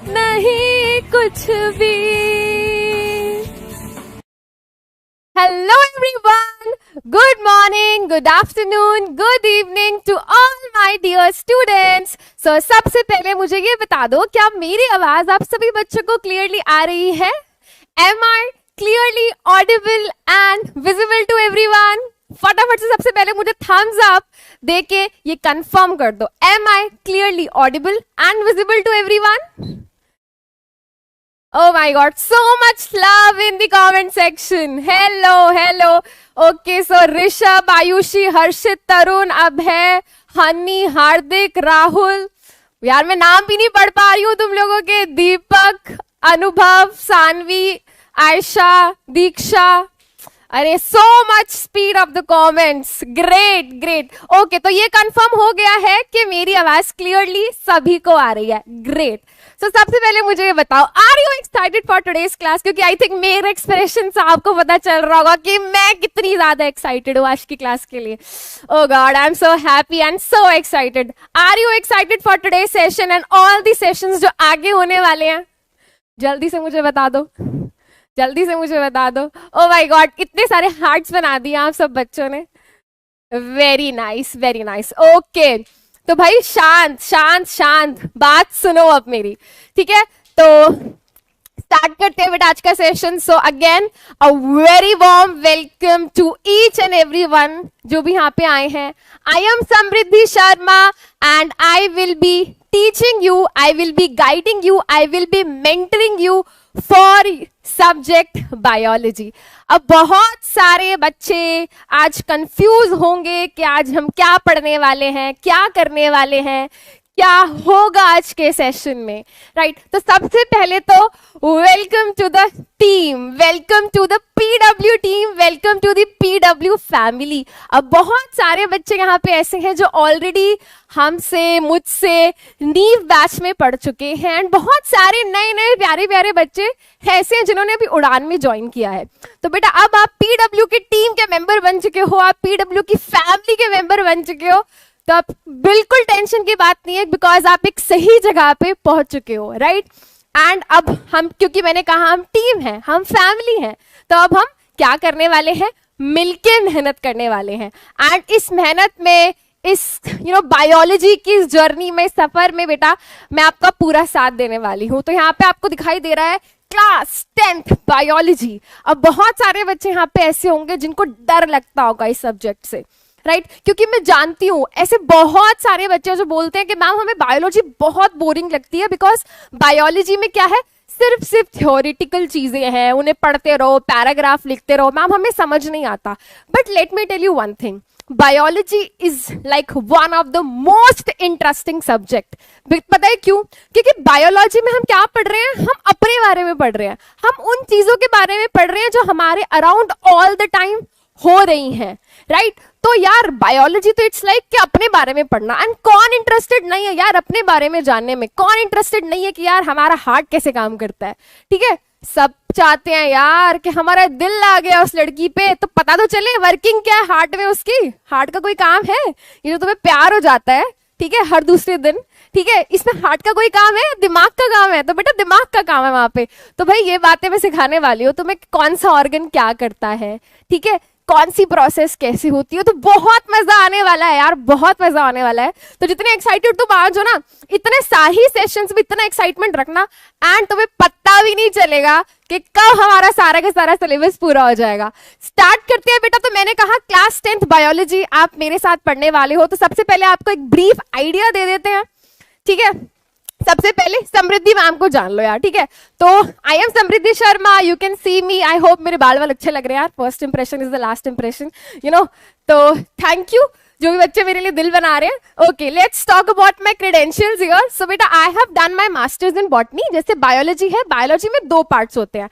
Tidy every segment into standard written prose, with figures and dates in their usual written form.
नहीं कुछ भी। Hello everyone, good morning, good afternoon, good evening to all my dear students. So सबसे पहले मुझे ये बता दो, क्या मेरी आवाज आप सभी बच्चों को क्लियरली आ रही है? Am I clearly audible and visible to everyone? फटाफट से सबसे पहले मुझे थम्स अप दे के ये कंफर्म कर दो, Am I clearly audible and visible to everyone? Oh my God, so much love in the comment section. Hello. Okay, so Rishabh, Ayushi, Harshit, Tarun, Abhay, Honey, Hardik, Rahul. यार मैं नाम भी नहीं पढ़ पा रही हूँ तुम लोगों के। दीपक, अनुभव, सानवी, आयशा, दीक्षा। अरे so much speed of the comments, great. Okay, तो ये कंफर्म हो गया है कि मेरी आवाज क्लियरली सभी को आ रही है। ग्रेट। तो सबसे पहले मुझे ये बताओ, are you excited for today's class? क्योंकि आई थिंक मेरे एक्सप्रेशन से आपको पता चल रहा होगा कि मैं कितनी ज्यादा एक्साइटेड हूँ आज की क्लास के लिए। Oh god, I am so happy and so excited. Are you excited for today's session and all the sessions जो आगे होने वाले हैं? जल्दी से मुझे बता दो। ओह माय गॉड, इतने सारे हार्ट्स बना दिए आप सब बच्चों ने। Very nice. ओके, तो भाई शांत बात सुनो अब मेरी, ठीक है? तो स्टार्ट करते हैं बेटा आज का session. So again a very warm welcome to each and everyone जो भी यहाँ पे आए हैं। I am Samriddhi Sharma and I will be teaching you, I will be guiding you, I will be mentoring you for subject biology. अब बहुत सारे बच्चे आज कंफ्यूज होंगे कि आज हम क्या पढ़ने वाले हैं, क्या करने वाले हैं, क्या होगा आज के सेशन में, राइट? तो सबसे पहले तो welcome to the team, welcome to the PW team, welcome to the PW family. अब बहुत सारे बच्चे यहाँ पे ऐसे हैं जो ऑलरेडी हमसे, मुझसे नीव बैच में पढ़ चुके हैं एंड बहुत सारे नए प्यारे बच्चे ऐसे हैं जिन्होंने अभी उड़ान में ज्वाइन किया है। तो बेटा अब आप पीडब्ल्यू की टीम के मेंबर बन चुके हो, आप पीडब्ल्यू की फैमिली के मेंबर बन चुके हो, तो आप बिल्कुल टेंशन की बात नहीं है, बिकॉज आप एक सही जगह पे पहुंच चुके हो, राइट? एंड अब हम, क्योंकि मैंने कहा हम टीम है, हम फैमिली हैं, तो अब हम क्या करने वाले हैं? मिलके मेहनत करने वाले हैं। एंड इस मेहनत में, इस बायोलॉजी की इस जर्नी में, सफर में बेटा मैं आपका पूरा साथ देने वाली हूँ। तो यहाँ पे आपको दिखाई दे रहा है क्लास 10th बायोलॉजी। अब बहुत सारे बच्चे यहाँ पे ऐसे होंगे जिनको डर लगता होगा इस सब्जेक्ट से, राइट? क्योंकि मैं जानती हूँ ऐसे बहुत सारे बच्चे जो बोलते हैं कि मैम हमें बायोलॉजी बहुत बोरिंग लगती है, बिकॉज बायोलॉजी में क्या है, सिर्फ थ्योरेटिकल चीजें हैं, उन्हें पढ़ते रहो, पैराग्राफ लिखते रहो, मैम हमें समझ नहीं आता। But let me tell you one thing, biology is like one of the most interesting subject. पता है क्यों? क्योंकि बायोलॉजी में हम क्या पढ़ रहे हैं? हम अपने बारे में पढ़ रहे हैं, हम उन चीजों के बारे में पढ़ रहे हैं जो हमारे अराउंड ऑल द टाइम हो रही हैं, राइट? तो यार बायोलॉजी तो इट्स लाइक कि अपने बारे में पढ़ना। एंड कौन इंटरेस्टेड नहीं है यार अपने बारे में जानने में? कौन इंटरेस्टेड नहीं है कि यार हमारा हार्ट कैसे काम करता है? ठीक है, सब चाहते हैं यार कि हमारा दिल आ गया उस लड़की पे तो पता तो चले वर्किंग क्या है हार्ट में उसकी। हार्ट का कोई काम है? ये जो तुम्हें प्यार हो जाता है, ठीक है, हर दूसरे दिन, ठीक है, इसमें हार्ट का कोई काम है? दिमाग का काम है। तो बेटा दिमाग का काम है वहां पे। तो भाई ये बातें मैं सिखाने वाली हूँ तुम्हें, कौन सा ऑर्गन क्या करता है, ठीक है, कौन सी प्रोसेस कैसी होती है। तो बहुत मजा आने वाला है यार, बहुत मजा आने वाला है। तो जितने एक्साइटेड तुम आज हो ना, इतने सारी सेशंस में इतना एक्साइटमेंट रखना, एंड तुम्हें पता भी नहीं चलेगा कि कब हमारा सारा का सारा सिलेबस पूरा हो जाएगा। स्टार्ट करते हैं बेटा। तो मैंने कहा क्लास 10th बायोलॉजी आप मेरे साथ पढ़ने वाले हो, तो सबसे पहले आपको एक ब्रीफ आइडिया दे देते हैं, ठीक है। सबसे पहले समृद्धि मैम को जान लो यार, ठीक है। तो I am Samriddhi Sharma, you can see me. I hope मेरे बाल वाल अच्छे लग रहे हैं यार, first impression is the last impression, you know. तो थैंक यू जो भी बच्चे मेरे लिए दिल बना रहे हैं। Okay, let's talk about my credentials here. So बेटा I have done my masters in botany. जैसे बायोलॉजी है, बायोलॉजी में 2 पार्ट्स होते हैं।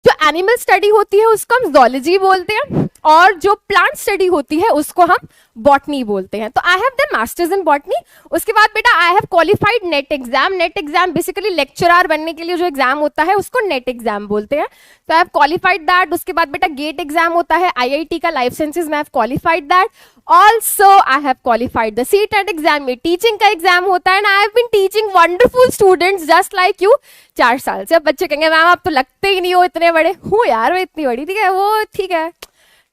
जो एनिमल स्टडी होती है उसको हम ज़ूलॉजी बोलते हैं, और जो प्लांट स्टडी होती है उसको हम बॉटनी बोलते हैं। तो आई have done masters in botany. उसके बाद बेटा I have qualified net exam. Net exam basically lecturer बनने के लिए जो एग्जाम होता है उसको नेट एग्जाम बोलते हैं। तो आई हैव क्वालिफाइड दैट। उसके बाद बेटा गेट एग्जाम होता है IIT का, लाइफ साइंसेज में, I have qualified that. Also I have qualified the CTET exam. में टीचिंग का एग्जाम होता है, and I have been teaching wonderful students just like you 4 साल से। अब बच्चे कहेंगे मैम आप तो लगते ही नहीं हो इतने बड़े। हूँ यार मैं इतनी बड़ी, ठीक है, वो ठीक है,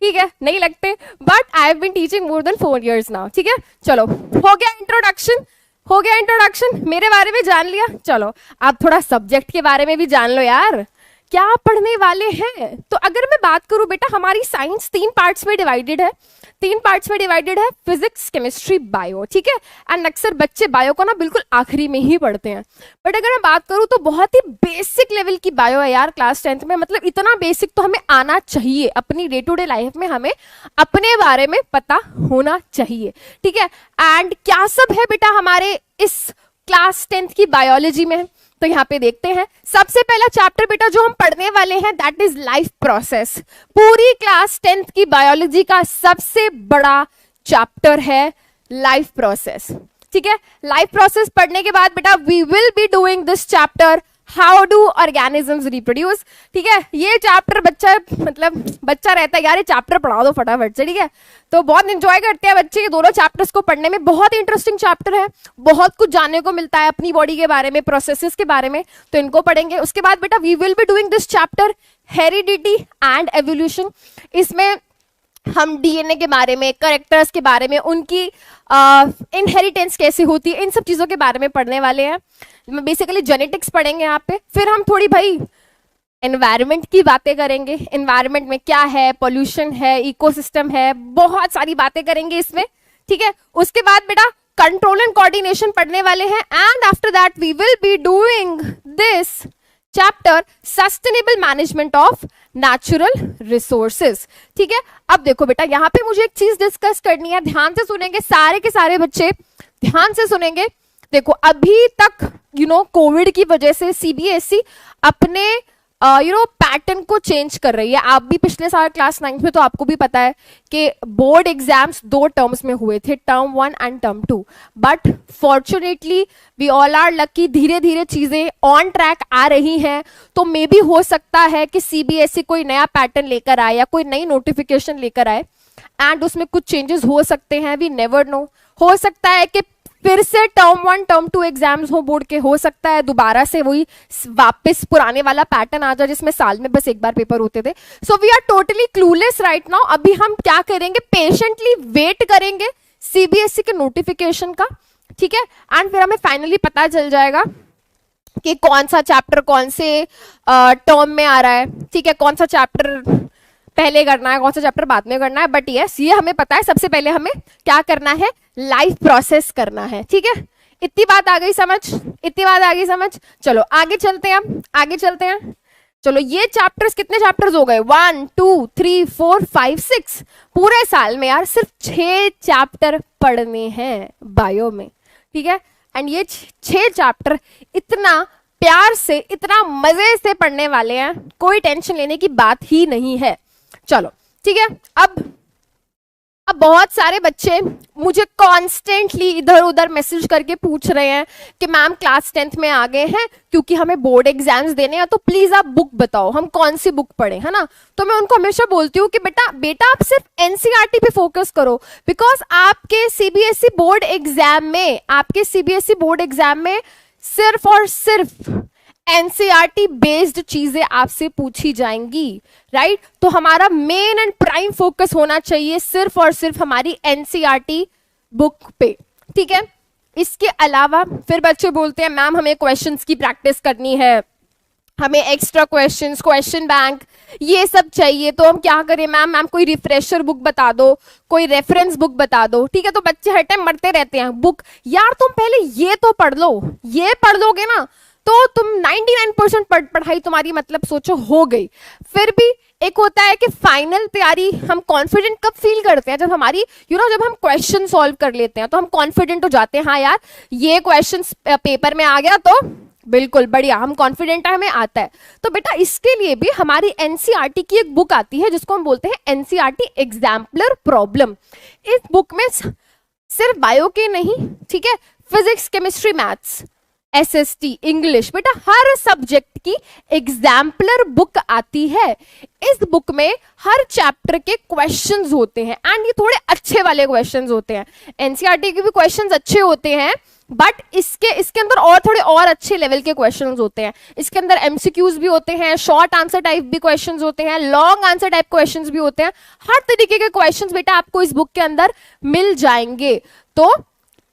ठीक है, नहीं लगते, but I have been teaching more than 4 years now, ठीक है। चलो हो गया इंट्रोडक्शन, हो गया इंट्रोडक्शन, मेरे बारे में जान लिया। चलो आप थोड़ा सब्जेक्ट के बारे में भी जान लो यार, क्या पढ़ने वाले हैं। तो अगर मैं बात करूं बेटा, हमारी साइंस 3 पार्ट्स में डिवाइडेड है। 3 पार्ट्स में डिवाइडेड है, फिजिक्स, केमिस्ट्री, बायो, ठीक है। एंड अक्सर बच्चे बायो को ना बिल्कुल आखिरी में ही पढ़ते हैं, बट अगर मैं बात करूं तो बहुत ही बेसिक लेवल की बायो है यार क्लास 10th में। मतलब इतना बेसिक तो हमें आना चाहिए, अपनी डे टू डे लाइफ में हमें अपने बारे में पता होना चाहिए, ठीक है। एंड क्या सब है बेटा हमारे इस क्लास 10th की बायोलॉजी में, तो यहाँ पे देखते हैं। सबसे पहला चैप्टर बेटा जो हम पढ़ने वाले हैं दैट इज लाइफ प्रोसेस। पूरी क्लास 10th की बायोलॉजी का सबसे बड़ा चैप्टर है लाइफ प्रोसेस, ठीक है। लाइफ प्रोसेस पढ़ने के बाद बेटा we will be doing this chapter how do organisms reproduce, ठीक है। ये चैप्टर बच्चा मतलब बच्चा रहता है यार ये चैप्टर पढ़ा दो फटाफट से, ठीक है। तो बहुत इंजॉय करते हैं बच्चे ये दोनों चैप्टर्स को पढ़ने में। बहुत इंटरेस्टिंग चैप्टर है, बहुत कुछ जानने को मिलता है अपनी बॉडी के बारे में, प्रोसेसेस के बारे में, तो इनको पढ़ेंगे। उसके बाद बेटा we will be doing this chapter heredity and evolution. इसमें हम DNA के बारे में, करेक्टर्स के बारे में, उनकी इनहेरिटेंस कैसे होती है, इन सब चीजों के बारे में पढ़ने वाले हैं। बेसिकली जेनेटिक्स पढ़ेंगे यहाँ पे। फिर हम थोड़ी भाई एनवायरनमेंट की बातें करेंगे, एनवायरनमेंट में क्या है, पोल्यूशन है, इकोसिस्टम है, बहुत सारी बातें करेंगे इसमें, ठीक है। उसके बाद बेटा कंट्रोल एंड कोऑर्डिनेशन पढ़ने वाले हैं, and after that we will be doing this chapter sustainable management of natural resources, ठीक है। अब देखो बेटा यहाँ पे मुझे एक चीज डिस्कस करनी है, ध्यान से सुनेंगे सारे के सारे बच्चे, ध्यान से सुनेंगे। देखो अभी तक कोविड की वजह से CBSE अपने पैटर्न को चेंज कर रही है। आप भी पिछले साल क्लास 9th में तो आपको भी पता है कि बोर्ड एग्जाम्स 2 टर्म्स में हुए थे, term 1 and term 2, but fortunately we all are lucky, धीरे धीरे चीजें ऑन ट्रैक आ रही हैं। तो मे भी हो सकता है कि CBSE कोई नया पैटर्न लेकर आए या कोई नई नोटिफिकेशन लेकर आए, एंड उसमें कुछ चेंजेस हो सकते हैं, वी नेवर नो। हो सकता है कि फिर से टर्म 1 टर्म 2 एग्जाम्स हो बोर्ड के, हो सकता है दोबारा से वही वापस पुराने वाला पैटर्न आ जाए जिसमें साल में बस एक बार पेपर होते थे। So we are totally clueless right now. अभी हम क्या करेंगे, पेशेंटली वेट करेंगे CBSE के नोटिफिकेशन का, ठीक है। एंड फिर हमें फाइनली पता चल जाएगा कि कौन सा चैप्टर कौन से टर्म में आ रहा है, ठीक है, कौन सा चैप्टर पहले करना है, कौन सा चैप्टर बाद में करना है। बट यस ये हमें पता है सबसे पहले हमें क्या करना है, लाइफ प्रोसेस करना है, ठीक है। इतनी बात आ गई समझ, इतनी बात आ गई समझ। चलो आगे चलते हैं, आगे चलते हैं। चलो ये चैप्टर्स, कितने चैप्टर्स हो गए, 1 2 3 4 5 6, पूरे साल में यार सिर्फ 6 चैप्टर पढ़ने हैं बायो में, ठीक है। एंड ये 6 चैप्टर इतना प्यार से, इतना मजे से पढ़ने वाले हैं, कोई टेंशन लेने की बात ही नहीं है। चलो ठीक है। अब बहुत सारे बच्चे मुझे कॉन्स्टेंटली इधर उधर मैसेज करके पूछ रहे हैं कि मैम क्लास 10th में आ गए हैं, क्योंकि हमें बोर्ड एग्जाम्स देने हैं, तो प्लीज आप बुक बताओ, हम कौन सी बुक पढ़ें, है ना। तो मैं उनको हमेशा बोलती हूँ कि बेटा आप सिर्फ NCERT पे फोकस करो, बिकॉज आपके CBSE बोर्ड एग्जाम में, आपके CBSE बोर्ड एग्जाम में सिर्फ और सिर्फ एनसीईआरटी बेस्ड चीजें आपसे पूछी जाएंगी, राइट? तो हमारा मेन एंड प्राइम फोकस होना चाहिए सिर्फ और सिर्फ हमारी एनसीईआरटी बुक पे, ठीक है? इसके अलावा फिर बच्चे बोलते हैं मैम हमें क्वेश्चंस की प्रैक्टिस करनी है, हमें एक्स्ट्रा क्वेश्चंस, क्वेश्चन बैंक ये सब चाहिए, तो हम क्या करें मैम? मैम कोई रिफ्रेशर बुक बता दो, कोई रेफरेंस बुक बता दो, ठीक है? तो बच्चे हर टाइम मरते रहते हैं बुक, यार तुम पहले ये तो पढ़ लो, ये पढ़ लोगे ना तो तुम 99% पढ़ाई तुम्हारी मतलब सोचो हो गई। फिर भी एक होता है कि फाइनल तैयारी हम कॉन्फिडेंट कब फील करते हैं? जब हमारी जब हम क्वेश्चन सॉल्व कर लेते हैं तो हम कॉन्फिडेंट हो जाते हैं, हाँ यार ये क्वेश्चन पेपर में आ गया तो बिल्कुल बढ़िया, हम कॉन्फिडेंट है, हमें आता है। तो बेटा इसके लिए भी हमारी एनसीईआरटी की एक बुक आती है जिसको हम बोलते हैं एनसीईआरटी एग्जाम्पलर प्रॉब्लम। इस बुक में सिर्फ बायो के नहीं, ठीक है, physics, chemistry, maths, SST, English, बेटा हर सब्जेक्ट की एग्जाम्पलर बुक आती है। इस बुक में हर चैप्टर के क्वेश्चंस होते हैं एंड ये थोड़े अच्छे वाले क्वेश्चंस होते हैं। एनसीईआरटी के भी क्वेश्चंस अच्छे होते हैं बट इसके अंदर और थोड़े और अच्छे लेवल के क्वेश्चंस होते हैं। इसके अंदर एमसीक्यूज भी होते हैं, शॉर्ट आंसर टाइप भी क्वेश्चंस होते हैं, लॉन्ग आंसर टाइप क्वेश्चंस भी होते हैं। हर तरीके के क्वेश्चंस बेटा आपको इस बुक के अंदर मिल जाएंगे। तो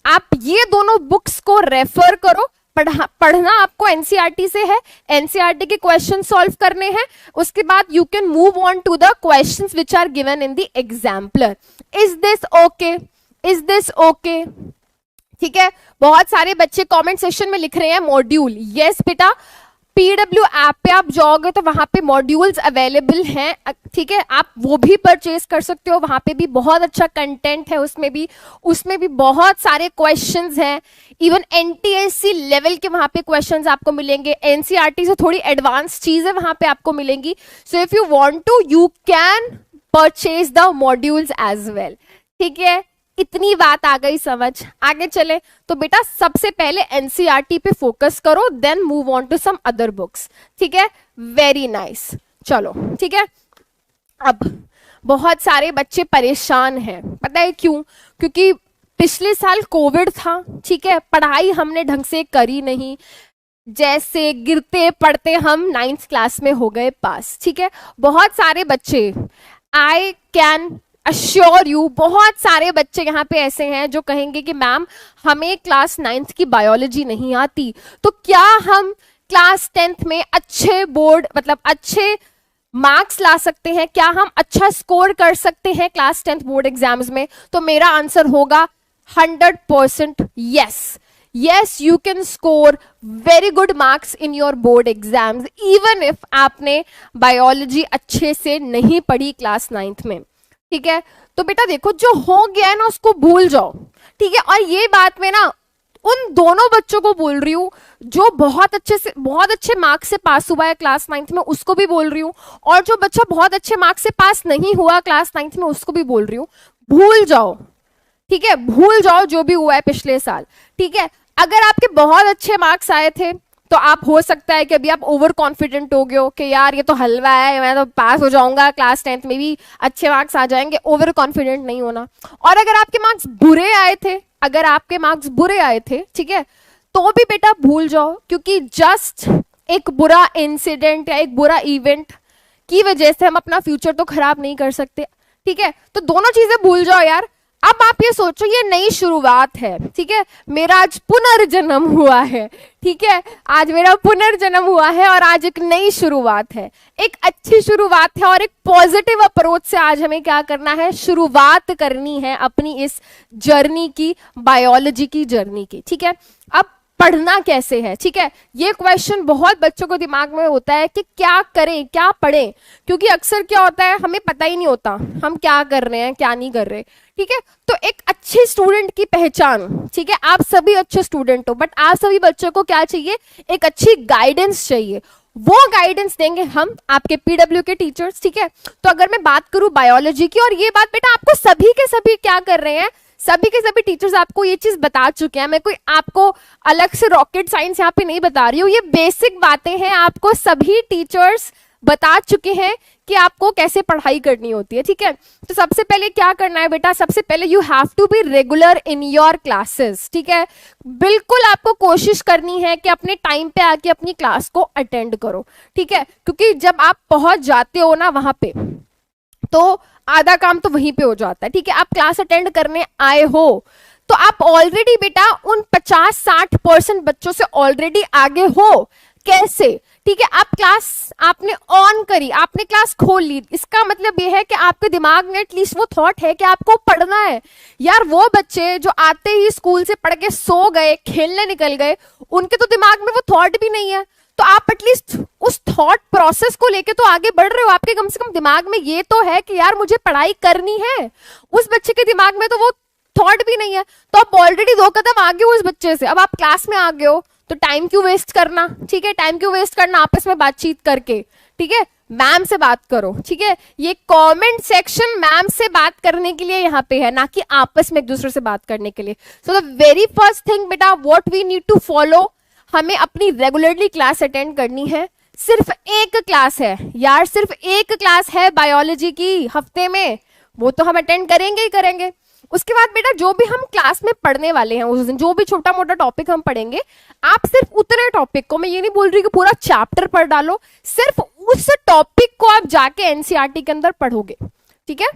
आप ये दोनों बुक्स को रेफर करो। पढ़ना आपको एनसीईआरटी से है, एनसीईआरटी के क्वेश्चन सॉल्व करने हैं, उसके बाद you can move on to the questions which are given in the exemplar. Is this okay? Is this okay? ठीक है, बहुत सारे बच्चे कमेंट सेक्शन में लिख रहे हैं मॉड्यूल। यस बेटा, पीडब्ल्यू ऐप पे आप जाओगे तो वहां पे मॉड्यूल्स अवेलेबल हैं, ठीक है, आप वो भी परचेज कर सकते हो। वहां पे भी बहुत अच्छा कंटेंट है, उसमें भी बहुत सारे क्वेश्चंस हैं। इवन एनटीएससी लेवल के वहां पे क्वेश्चंस आपको मिलेंगे, एनसीईआरटी से थोड़ी एडवांस चीजें वहां पे आपको मिलेंगी। So if you want to you can purchase the modules as well. ठीक है, इतनी बात आ गई समझ। आगे चले तो बेटा सबसे पहले एनसीईआरटी पे फोकस करो, then move on to some other books. ठीक है, वेरी नाइस। चलो ठीक है, अब बहुत सारे बच्चे परेशान हैं, पता है क्यों? क्योंकि पिछले साल कोविड था, ठीक है, पढ़ाई हमने ढंग से करी नहीं, जैसे गिरते पढ़ते हम 9th क्लास में हो गए पास। ठीक है, बहुत सारे बच्चे, आई कैन अश्योर यू, बहुत सारे बच्चे यहाँ पे ऐसे हैं जो कहेंगे कि मैम हमें क्लास 9th की बायोलॉजी नहीं आती, तो क्या हम क्लास 10th में अच्छे बोर्ड मतलब अच्छे मार्क्स ला सकते हैं? क्या हम अच्छा स्कोर कर सकते हैं क्लास 10th बोर्ड एग्जाम्स में? तो मेरा आंसर होगा 100% yes. Yes, you can score very good marks in your board exams even if आपने बायोलॉजी अच्छे से नहीं पढ़ी क्लास 9th में। ठीक है, तो बेटा देखो जो हो गया है ना उसको भूल जाओ। ठीक है, और ये बात मैं ना उन दोनों बच्चों को बोल रही हूँ जो बहुत अच्छे मार्क्स से पास हुआ है क्लास 9th में, उसको भी बोल रही हूँ, और जो बच्चा बहुत अच्छे मार्क्स से पास नहीं हुआ क्लास 9th में उसको भी बोल रही हूँ, भूल जाओ। ठीक है, भूल जाओ जो भी हुआ है पिछले साल। ठीक है, अगर आपके बहुत अच्छे मार्क्स आए थे तो आप हो सकता है कि अभी आप ओवर कॉन्फिडेंट हो गए हो कि यार ये तो हलवा है, मैं तो पास हो जाऊंगा, क्लास 10th में भी अच्छे मार्क्स आ जाएंगे। ओवर कॉन्फिडेंट नहीं होना। और अगर आपके मार्क्स बुरे आए थे, ठीक है, तो भी बेटा भूल जाओ, क्योंकि जस्ट एक बुरा इंसिडेंट या एक बुरा इवेंट की वजह से हम अपना फ्यूचर तो खराब नहीं कर सकते। ठीक है, तो दोनों चीजें भूल जाओ यार। अब आप ये सोचो ये नई शुरुआत है। ठीक है, मेरा आज पुनर्जन्म हुआ है। ठीक है, आज मेरा पुनर्जन्म हुआ है और आज एक नई शुरुआत है, एक अच्छी शुरुआत है, और एक पॉजिटिव अप्रोच से आज हमें क्या करना है, शुरुआत करनी है अपनी इस जर्नी की, बायोलॉजी की जर्नी की। ठीक है, अब पढ़ना कैसे है? ठीक है, ये क्वेश्चन बहुत बच्चों को दिमाग में होता है कि क्या करें, क्या पढ़ें, क्योंकि अक्सर क्या होता है हमें पता ही नहीं होता हम क्या कर रहे हैं, क्या नहीं कर रहे। ठीक है, तो एक अच्छे स्टूडेंट की पहचान, ठीक है, आप सभी अच्छे स्टूडेंट हो, बट आप सभी बच्चों को क्या चाहिए, एक अच्छी गाइडेंस चाहिए। वो गाइडेंस देंगे हम, आपके पीडब्ल्यू के टीचर्स। ठीक है, तो अगर मैं बात करूं बायोलॉजी की, और ये बात बेटा आपको सभी के सभी क्या कर रहे हैं, सभी के सभी टीचर्स आपको ये चीज बता चुके हैं। मैं कोई आपको अलग से रॉकेट साइंस यहाँ पे नहीं बता रही हूँ, ये बेसिक बातें हैं, आपको सभी टीचर्स बता चुके हैं कि आपको कैसे पढ़ाई करनी होती है, ठीक है। तो सबसे पहले क्या करना है बेटा, सबसे पहले you have to be regular in your classes, ठीक है। बिल्कुल आपको कोशिश करनी है कि अपने टाइम पे आके अपनी क्लास को अटेंड करो, ठीक है, क्योंकि जब आप पहुंच जाते हो ना वहां पे तो आधा काम तो वहीं पे हो जाता है, ठीक है। आप क्लास अटेंड करने आए हो तो आप ऑलरेडी बेटा उन 50-60% बच्चों से ऑलरेडी आगे हो। कैसे, ठीक है, आप क्लास आपने ऑन करी, आपने क्लास खोल ली, इसका मतलब ये है कि आपके दिमाग में एटलीस्ट वो थॉट है कि आपको पढ़ना है। यार वो बच्चे जो आते ही स्कूल से पढ़ के सो गए, खेलने निकल गए, उनके तो दिमाग में वो थॉट भी नहीं है। तो आप एटलीस्ट उस थॉट प्रोसेस को लेके तो आगे बढ़ रहे हो, आपके कम से कम दिमाग में ये तो है कि यार मुझे पढ़ाई करनी है। उस बच्चे के दिमाग में तो वो थॉट भी नहीं है, तो आप ऑलरेडी 2 कदम आगे हो उस बच्चे से। अब आप क्लास में आ गए हो तो टाइम क्यों वेस्ट करना, ठीक है, टाइम क्यों वेस्ट करना आपस में बातचीत करके, ठीक है। मैम से बात करो, ठीक है। ये कमेंट सेक्शन मैम से बात करने के लिए यहाँ पे है, ना कि आपस में एक दूसरे से बात करने के लिए। So the very first thing बेटा what we need to follow, हमें अपनी रेगुलरली क्लास अटेंड करनी है। सिर्फ एक क्लास है यार, सिर्फ एक क्लास है बायोलॉजी की हफ्ते में, वो तो हम अटेंड करेंगे ही करेंगे। उसके बाद बेटा जो भी हम क्लास में पढ़ने वाले हैं उस दिन, जो भी छोटा मोटा टॉपिक हम पढ़ेंगे, आप सिर्फ उतने टॉपिक को, मैं ये नहीं बोल रही कि पूरा चैप्टर पढ़ डालो, सिर्फ उस टॉपिक को आप जाके एनसीईआरटी के अंदर पढ़ोगे, ठीक है।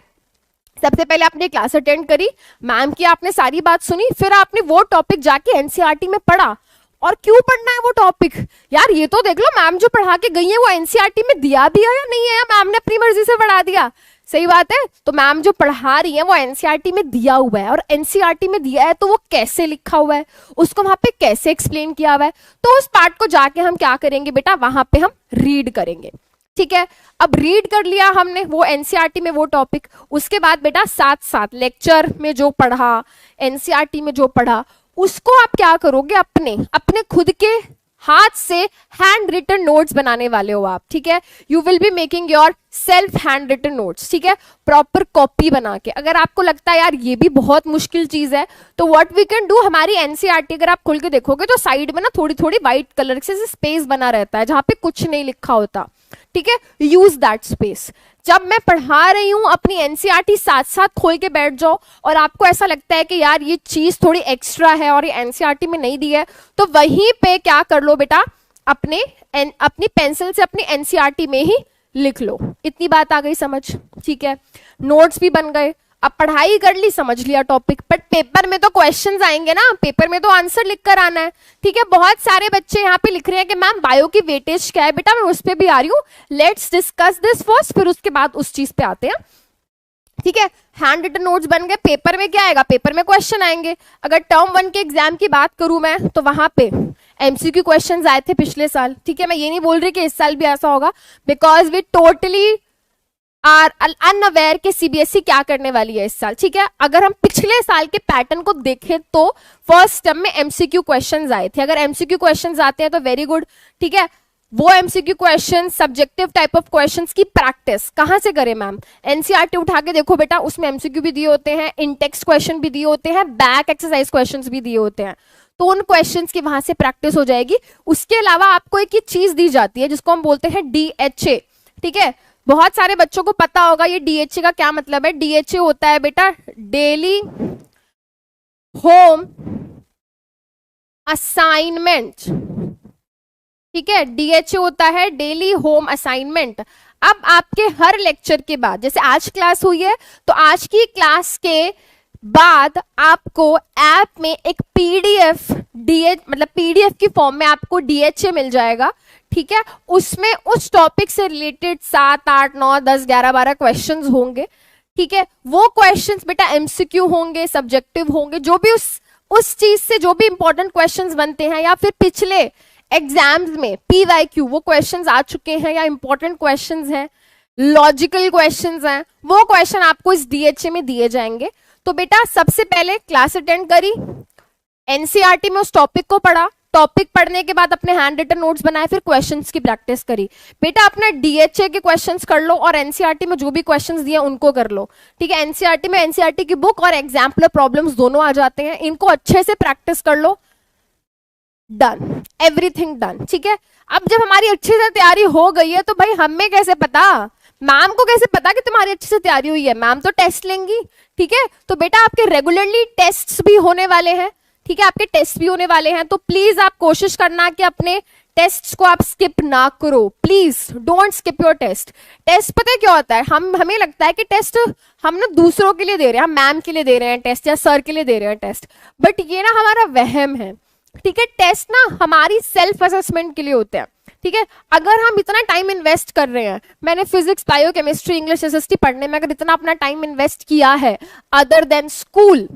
सबसे पहले आपने क्लास अटेंड करी, मैम की आपने सारी बात सुनी, फिर आपने वो टॉपिक जाके एनसीईआरटी में पढ़ा। और क्यों पढ़ना है वो टॉपिक, यार ये तो देख लो मैम जो पढ़ा के गई है वो एनसीईआरटी में दिया भी है या नहीं है, या मैम ने अपनी मर्जी से पढ़ा दिया। सही बात है, तो मैम जो पढ़ा रही है वो एनसीईआरटी में दिया हुआ है, और एनसीईआरटी में दिया है तो वो कैसे लिखा हुआ है, उसको वहां पे कैसे एक्सप्लेन किया हुआ है, तो उस पार्ट को जाके हम क्या करेंगे बेटा, वहां पे हम रीड करेंगे, ठीक है। अब रीड कर लिया हमने वो एनसीईआरटी में वो टॉपिक, उसके बाद बेटा साथ साथ लेक्चर में जो पढ़ा, एनसीईआरटी में जो पढ़ा, उसको आप क्या करोगे, अपने अपने खुद के हाथ से हैंड रिटन नोट्स बनाने वाले हो आप, ठीक है। You will be making yourself handwritten notes, ठीक है, प्रॉपर कॉपी बना के। अगर आपको लगता है यार ये भी बहुत मुश्किल चीज है, तो व्हाट वी कैन डू, हमारी एनसीईआरटी अगर आप खोल के देखोगे तो साइड में ना थोड़ी थोड़ी व्हाइट कलर से स्पेस बना रहता है जहां पे कुछ नहीं लिखा होता, ठीक है। Use that space. जब मैं पढ़ा रही हूं अपनी एनसीईआरटी साथ साथ खोल के बैठ जाओ, और आपको ऐसा लगता है कि यार ये चीज थोड़ी एक्स्ट्रा है और ये एनसीईआरटी में नहीं दी है, तो वहीं पे क्या कर लो बेटा, अपनी पेंसिल से अपनी एनसीईआरटी में ही लिख लो। इतनी बात आ गई समझ, ठीक है। नोट्स भी बन गए, अब पढ़ाई कर ली, समझ लिया टॉपिक, बट पेपर में तो क्वेश्चंस आएंगे ना, पेपर में तो आंसर लिख कर आना है, ठीक है। बहुत सारे बच्चे यहाँ पे लिख रहे हैं कि मैम बायो की वेटेज क्या है, बेटा मैं उस पर भी आ रही हूँ, लेट्स डिस्कस दिस फर्स्ट, फिर उसके बाद उस चीज पे आते हैं, ठीक है। हैंड रिटन नोट्स बन गए, पेपर में क्या आएगा, पेपर में क्वेश्चन आएंगे। अगर टर्म 1 के एग्जाम की बात करूं मैं, तो वहां पे एमसीक्यू क्वेश्चंस आए थे पिछले साल, ठीक है। मैं ये नहीं बोल रही कि इस साल भी ऐसा होगा, because we totally are unaware के सीबीएसई क्या करने वाली है इस साल, ठीक है। अगर हम पिछले साल के पैटर्न को देखें तो फर्स्ट टर्म में एमसीक्यू क्वेश्चंस आए थे। अगर एमसीक्यू क्वेश्चंस आते हैं तो वेरी गुड, ठीक है। वो MCQ question, subjective type of questions की प्रैक्टिस कहां से करें मैम, एनसीईआरटी उठा के देखो बेटा, उसमें एमसीक्यू भी दिए होते हैं, इन टेक्स्ट क्वेश्चन भी दिए होते हैं, बैक एक्सरसाइज क्वेश्चंस भी दिए होते हैं, तो उन क्वेश्चंस की वहां से प्रैक्टिस हो जाएगी। उसके अलावा आपको एक चीज दी जाती है जिसको हम बोलते हैं डीएचए, ठीक है। बहुत सारे बच्चों को पता होगा ये डीएचए का क्या मतलब है। डीएचए होता है बेटा डेली होम असाइनमेंट, ठीक है। डीएचए होता है डेली होम असाइनमेंट। अब आपके हर लेक्चर के बाद, जैसे आज क्लास हुई है, तो आज की क्लास के बाद आपको ऐप में एक पीडीएफ मतलब पीडीएफ की फॉर्म में आपको डीएचए मिल जाएगा, ठीक है। उसमें उस टॉपिक से रिलेटेड 7, 8, 9, 10, 11, 12 क्वेश्चंस होंगे, ठीक है। वो क्वेश्चंस बेटा एमसीक्यू होंगे, सब्जेक्टिव होंगे, जो भी उस चीज से जो भी इंपॉर्टेंट क्वेश्चंस बनते हैं, या फिर पिछले एग्जाम्स में पीवाईक्यू वो क्वेश्चंस आ चुके हैं या इंपॉर्टेंट क्वेश्चंस हैं, लॉजिकल क्वेश्चंस हैं, वो क्वेश्चन आपको इस डीएचए में दिए जाएंगे। तो बेटा सबसे पहले क्लास अटेंड करी, एनसीईआरटी में उस टॉपिक को पढ़ा, टॉपिक पढ़ने के बाद अपने हैंड रिटन नोट्स बनाए, फिर क्वेश्चंस की प्रैक्टिस करी। बेटा अपना डीएचए के क्वेश्चंस कर लो और एनसीईआरटी में जो भी क्वेश्चंस दिए उनको कर लो, ठीक है। एनसीईआरटी में एनसीईआरटी की बुक और एग्जाम्पलर प्रॉब्लम्स दोनों आ जाते हैं, इनको अच्छे से प्रैक्टिस कर लो, डन। एवरीथिंग डन, ठीक है। अब जब हमारी अच्छे से तैयारी हो गई है तो भाई हमें कैसे पता, मैम को कैसे पता कि तुम्हारी अच्छे से तैयारी हुई है, मैम तो टेस्ट लेंगी, ठीक है। तो बेटा आपके रेगुलरली टेस्ट्स भी होने वाले हैं, ठीक है, आपके टेस्ट भी होने वाले हैं, तो प्लीज आप कोशिश करना कि अपने टेस्ट को आप स्किप ना करो, please don't skip your test. Test पता है क्या होता है, हमें लगता है कि टेस्ट हम ना दूसरों के लिए दे रहे हैं, हम मैम के लिए दे रहे हैं टेस्ट या सर के लिए दे रहे हैं टेस्ट, बट ये ना हमारा वहम है, ठीक है। टेस्ट ना हमारी सेल्फ असेसमेंट के लिए होते हैं, ठीक है। अगर हम इतना टाइम इन्वेस्ट कर रहे हैं, मैंने physics, bio chemistry, English, SST पढ़ने में अगर इतना अपना टाइम इन्वेस्ट किया है अदर देन स्कूल,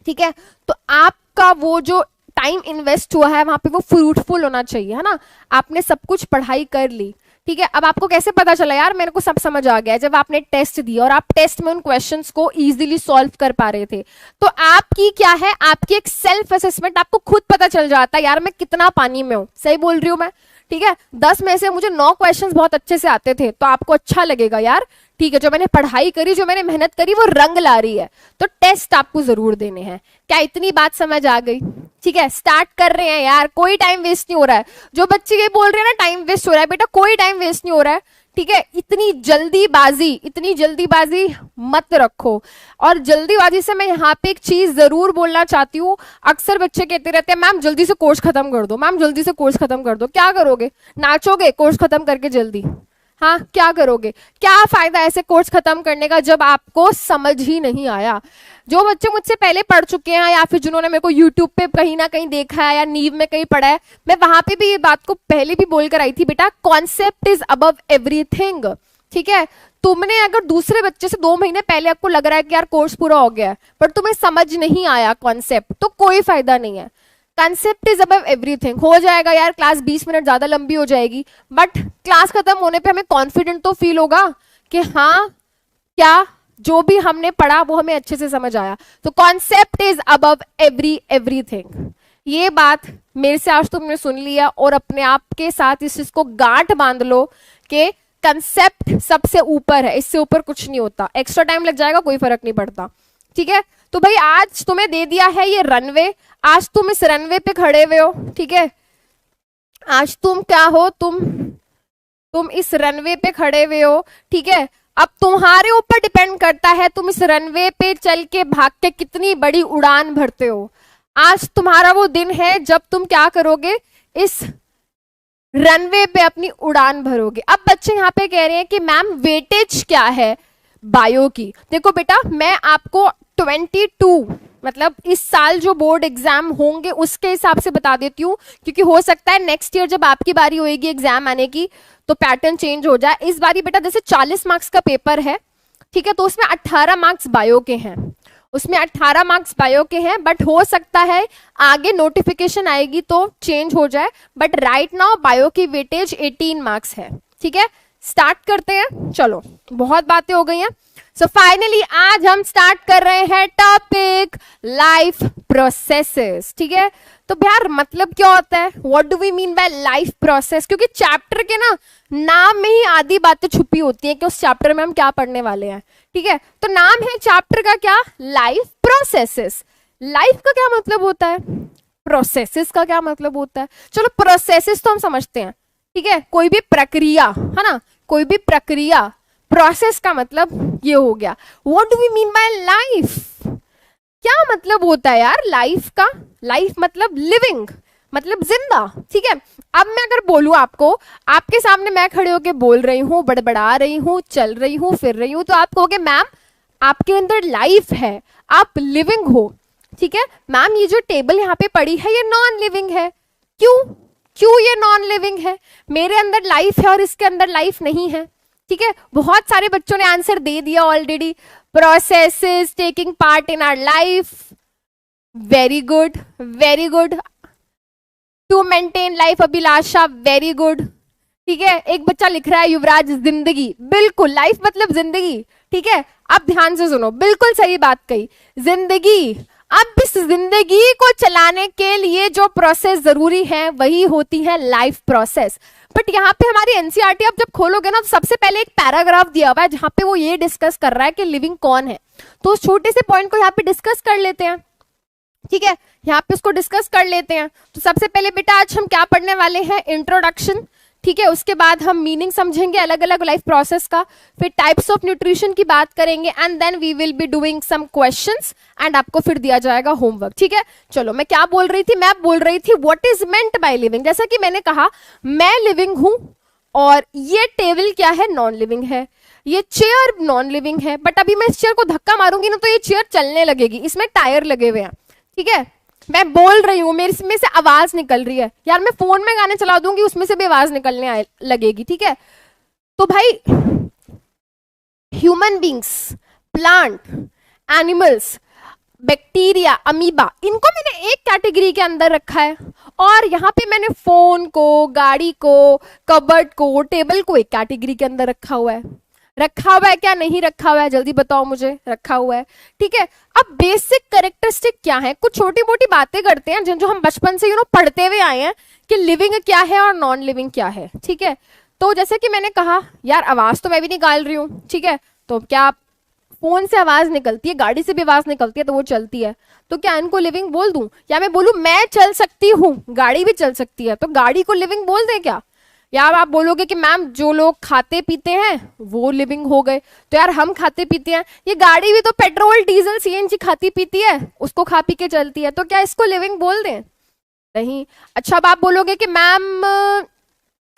ठीक है, तो आपका वो जो टाइम इन्वेस्ट हुआ है वहां पे वो फ्रूटफुल होना चाहिए, है ना। आपने सब कुछ पढ़ाई कर ली, ठीक है। अब आपको कैसे पता चला यार मेरे को सब समझ आ गया, जब आपने टेस्ट दिया और आप टेस्ट में उन क्वेश्चंस को इजीली सॉल्व कर पा रहे थे, तो आपकी क्या है, आपकी एक सेल्फ असेसमेंट, आपको खुद पता चल जाता है यार मैं कितना पानी में हूं, सही बोल रही हूं मैं, ठीक है। 10 में से मुझे 9 क्वेश्चंस बहुत अच्छे से आते थे, तो आपको अच्छा लगेगा यार, ठीक है, जो मैंने पढ़ाई करी, जो मैंने मेहनत करी वो रंग ला रही है, तो टेस्ट आपको जरूर देने हैं। क्या इतनी बात समझ आ गई, ठीक है। स्टार्ट कर रहे हैं यार, कोई टाइम वेस्ट नहीं हो रहा है, जो बच्चे ये बोल रहे हैं ना टाइम वेस्ट हो रहा है, बेटा कोई टाइम वेस्ट नहीं हो रहा है, ठीक है। इतनी जल्दीबाजी मत रखो। और जल्दीबाजी से मैं यहाँ पे एक चीज जरूर बोलना चाहती हूँ, अक्सर बच्चे कहते रहते हैं मैम जल्दी से कोर्स खत्म कर दो, मैम जल्दी से कोर्स खत्म कर दो, क्या करोगे, नाचोगे कोर्स खत्म करके जल्दी, हाँ क्या करोगे, क्या फायदा ऐसे कोर्स खत्म करने का जब आपको समझ ही नहीं आया। जो बच्चे मुझसे पहले पढ़ चुके हैं या फिर जिन्होंने मेरे को यूट्यूब पे कहीं ना कहीं देखा है या नीव में कहीं पढ़ा है, मैं वहां पे भी ये बात को पहले भी बोलकर आई थी, बेटा कॉन्सेप्ट इज अबव एवरीथिंग, ठीक है। तुमने अगर दूसरे बच्चे से 2 महीने पहले आपको लग रहा है कि यार कोर्स पूरा हो गया है पर तुम्हें समझ नहीं आया कॉन्सेप्ट, तो कोई फायदा नहीं है। कंसेप्ट इज अबव एवरीथिंग, हो जाएगा यार, क्लास 20 मिनट ज्यादा लंबी हो जाएगी, बट क्लास खत्म होने पे हमें कॉन्फिडेंट तो फील होगा कि हाँ क्या जो भी हमने पढ़ा वो हमें अच्छे से समझ आया। तो कॉन्सेप्ट इज अबव एवरीथिंग, ये बात मेरे से आज तुमने सुन लिया और अपने आप के साथ इस चीज को गांठ बांध लो कि कंसेप्ट सबसे ऊपर है, इससे ऊपर कुछ नहीं होता। एक्स्ट्रा टाइम लग जाएगा कोई फर्क नहीं पड़ता, ठीक है। तो भाई आज तुम्हें दे दिया है ये रनवे, आज तुम इस रनवे पे खड़े हुए हो, ठीक है। आज तुम क्या हो, तुम इस रनवे पे खड़े हुए हो, ठीक है। अब तुम्हारे ऊपर डिपेंड करता है तुम इस रनवे पे चल के भाग के कितनी बड़ी उड़ान भरते हो। आज तुम्हारा वो दिन है जब तुम क्या करोगे, इस रनवे पे अपनी उड़ान भरोगे। अब बच्चे यहाँ पे कह रहे हैं कि मैम वेटेज क्या है बायो की। देखो बेटा मैं आपको 22 मतलब इस साल जो बोर्ड एग्जाम होंगे उसके हिसाब से बता देती हूँ, क्योंकि हो सकता है नेक्स्ट ईयर जब आपकी बारी होएगी एग्जाम आने की तो पैटर्न चेंज हो जाए। इस बारी बेटा जैसे 40 मार्क्स का पेपर है, ठीक है, तो उसमें 18 मार्क्स बायो के हैं, उसमें 18 मार्क्स बायो के हैं, बट हो सकता है आगे नोटिफिकेशन आएगी तो चेंज हो जाए, बट राइट नाउ बायो की वेटेज 18 मार्क्स है, ठीक है। स्टार्ट करते हैं, चलो बहुत बातें हो गई हैं। सो फाइनली आज हम स्टार्ट कर रहे हैं टॉपिक लाइफ प्रोसेसेस, ठीक है। तो यार मतलब क्या होता है, what do we mean by life process, क्योंकि चैप्टर के ना नाम में ही आधी बातें छुपी होती हैं कि उस चैप्टर में हम क्या पढ़ने वाले हैं, ठीक है। तो नाम है चैप्टर का क्या, लाइफ प्रोसेसेस। लाइफ का क्या मतलब होता है, प्रोसेसेस का क्या मतलब होता है। चलो प्रोसेसेस तो हम समझते हैं, ठीक है, कोई भी प्रक्रिया, है ना, कोई भी प्रक्रिया। प्रोसेस का मतलब ये हो गया। What do we mean by life, क्या मतलब होता है यार लाइफ का। लाइफ मतलब लिविंग, मतलब जिंदा, ठीक है। अब मैं अगर बोलूं आपको, आपके सामने मैं खड़े होके बोल रही हूँ, बड़बड़ा रही हूँ, चल रही हूँ, फिर रही हूँ, तो आप कहोगे मैम आपके अंदर लाइफ है, आप लिविंग हो, ठीक है। मैम ये जो टेबल यहाँ पे पड़ी है ये नॉन लिविंग है, क्यों ये नॉन लिविंग है, मेरे अंदर लाइफ है और इसके अंदर लाइफ नहीं है, ठीक है। बहुत सारे बच्चों ने आंसर दे दिया already, processes taking part in our life, very good very good. To maintain life Abhilasha, very good, ठीक है। एक बच्चा लिख रहा है युवराज जिंदगी, बिल्कुल लाइफ मतलब जिंदगी, ठीक है। अब ध्यान से सुनो, बिल्कुल सही बात कही, जिंदगी। अब इस जिंदगी को चलाने के लिए जो प्रोसेस जरूरी है वही होती है लाइफ प्रोसेस। बट यहाँ पे हमारी एनसीईआरटी आप जब खोलोगे ना तो सबसे पहले एक पैराग्राफ दिया हुआ है जहां पे वो ये डिस्कस कर रहा है कि लिविंग कौन है, तो उस छोटे से पॉइंट को यहाँ पे डिस्कस कर लेते हैं। ठीक है, यहाँ पे उसको डिस्कस कर लेते हैं। तो सबसे पहले बेटा आज हम क्या पढ़ने वाले हैं, इंट्रोडक्शन। ठीक है, उसके बाद हम मीनिंग समझेंगे अलग अलग लाइफ प्रोसेस का, फिर टाइप्स ऑफ न्यूट्रिशन की बात करेंगे, and then we will be doing some questions and आपको फिर दिया जाएगा होमवर्क। ठीक है, चलो मैं क्या बोल रही थी, मैं बोल रही थी what is meant by living. जैसा कि मैंने कहा मैं लिविंग हूं, और ये टेबल क्या है, नॉन लिविंग है, ये चेयर नॉन लिविंग है, बट अभी मैं इस चेयर को धक्का मारूंगी ना तो ये चेयर चलने लगेगी, इसमें टायर लगे हुए हैं। ठीक है, मैं बोल रही हूं, मेरे इसमें से आवाज निकल रही है यार, मैं फोन में गाने चला दूंगी उसमें से भी आवाज निकलने लगेगी। ठीक है, तो भाई human beings, plant, animals, bacteria, amoeba, इनको मैंने एक कैटेगरी के अंदर रखा है, और यहाँ पे मैंने फोन को, गाड़ी को, कबर्ड को, टेबल को एक कैटेगरी के अंदर रखा हुआ है। रखा हुआ है क्या, नहीं रखा हुआ है, जल्दी बताओ मुझे, रखा हुआ है। ठीक है, अब बेसिक कैरेक्टरिस्टिक क्या है, कुछ छोटी मोटी बातें करते हैं जो हम बचपन से पढ़ते हुए आए हैं कि लिविंग क्या है और नॉन लिविंग क्या है। ठीक है, तो जैसे कि मैंने कहा यार आवाज तो मैं भी निकाल रही हूँ, ठीक है, तो क्या फोन से आवाज निकलती है, गाड़ी से भी आवाज निकलती है, तो वो चलती है, तो क्या इनको लिविंग बोल दूं, या मैं बोलूं मैं चल सकती हूँ, गाड़ी भी चल सकती है, तो गाड़ी को लिविंग बोल दे क्या? या आप बोलोगे कि मैम जो लोग खाते पीते हैं वो लिविंग हो गए, तो यार हम खाते पीते हैं, ये गाड़ी भी तो पेट्रोल डीजल सीएनजी खाती पीती है, उसको खा पी के चलती है, तो क्या इसको लिविंग बोल दें? नहीं। अच्छा, अब आप बोलोगे कि मैम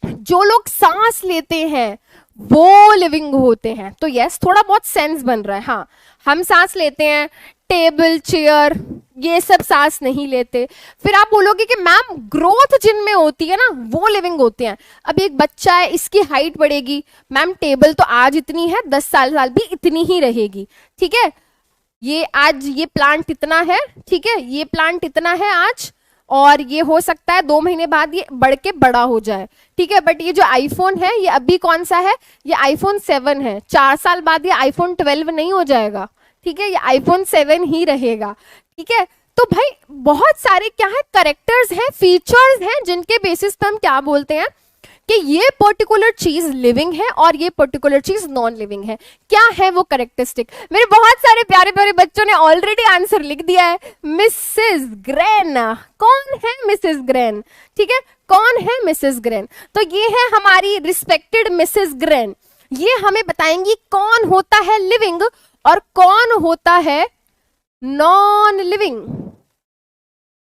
जो लोग सांस लेते हैं वो लिविंग होते हैं, तो यस थोड़ा बहुत सेंस बन रहा है। हाँ, हम सांस लेते हैं, टेबल, चेयर, ये सब सांस नहीं लेते। फिर आप बोलोगे कि मैम ग्रोथ जिनमें होती है ना वो लिविंग होते हैं। अब एक बच्चा है, इसकी हाइट बढ़ेगी, मैम टेबल तो आज इतनी है, 10 साल भी इतनी ही रहेगी। ठीक है, ये आज ये प्लांट इतना है, ठीक है, ये प्लांट इतना है आज, और ये हो सकता है 2 महीने बाद ये बढ़ के बड़ा हो जाए। ठीक है, बट ये जो आईफोन है ये अभी कौन सा है, ये आईफोन 7 है, 4 साल बाद ये आईफोन 12 नहीं हो जाएगा। ठीक है, ये आईफोन 7 ही रहेगा। ठीक है, तो भाई बहुत सारे क्या है, करेक्टर्स हैं, फीचर्स हैं, जिनके बेसिस पे हम क्या बोलते हैं कि ये पर्टिकुलर चीज लिविंग है और ये पर्टिकुलर चीज नॉन लिविंग है। क्या है वो करेक्टरिस्टिक? मेरे बहुत सारे प्यारे प्यारे बच्चों ने ऑलरेडी आंसर लिख दिया है, मिसेस ग्रेन। कौन है मिसेस ग्रेन? ठीक है, कौन है मिसेस ग्रेन? तो ये है हमारी रिस्पेक्टेड मिसेस ग्रेन। ये हमें बताएंगी कौन होता है लिविंग और कौन होता है नॉन लिविंग।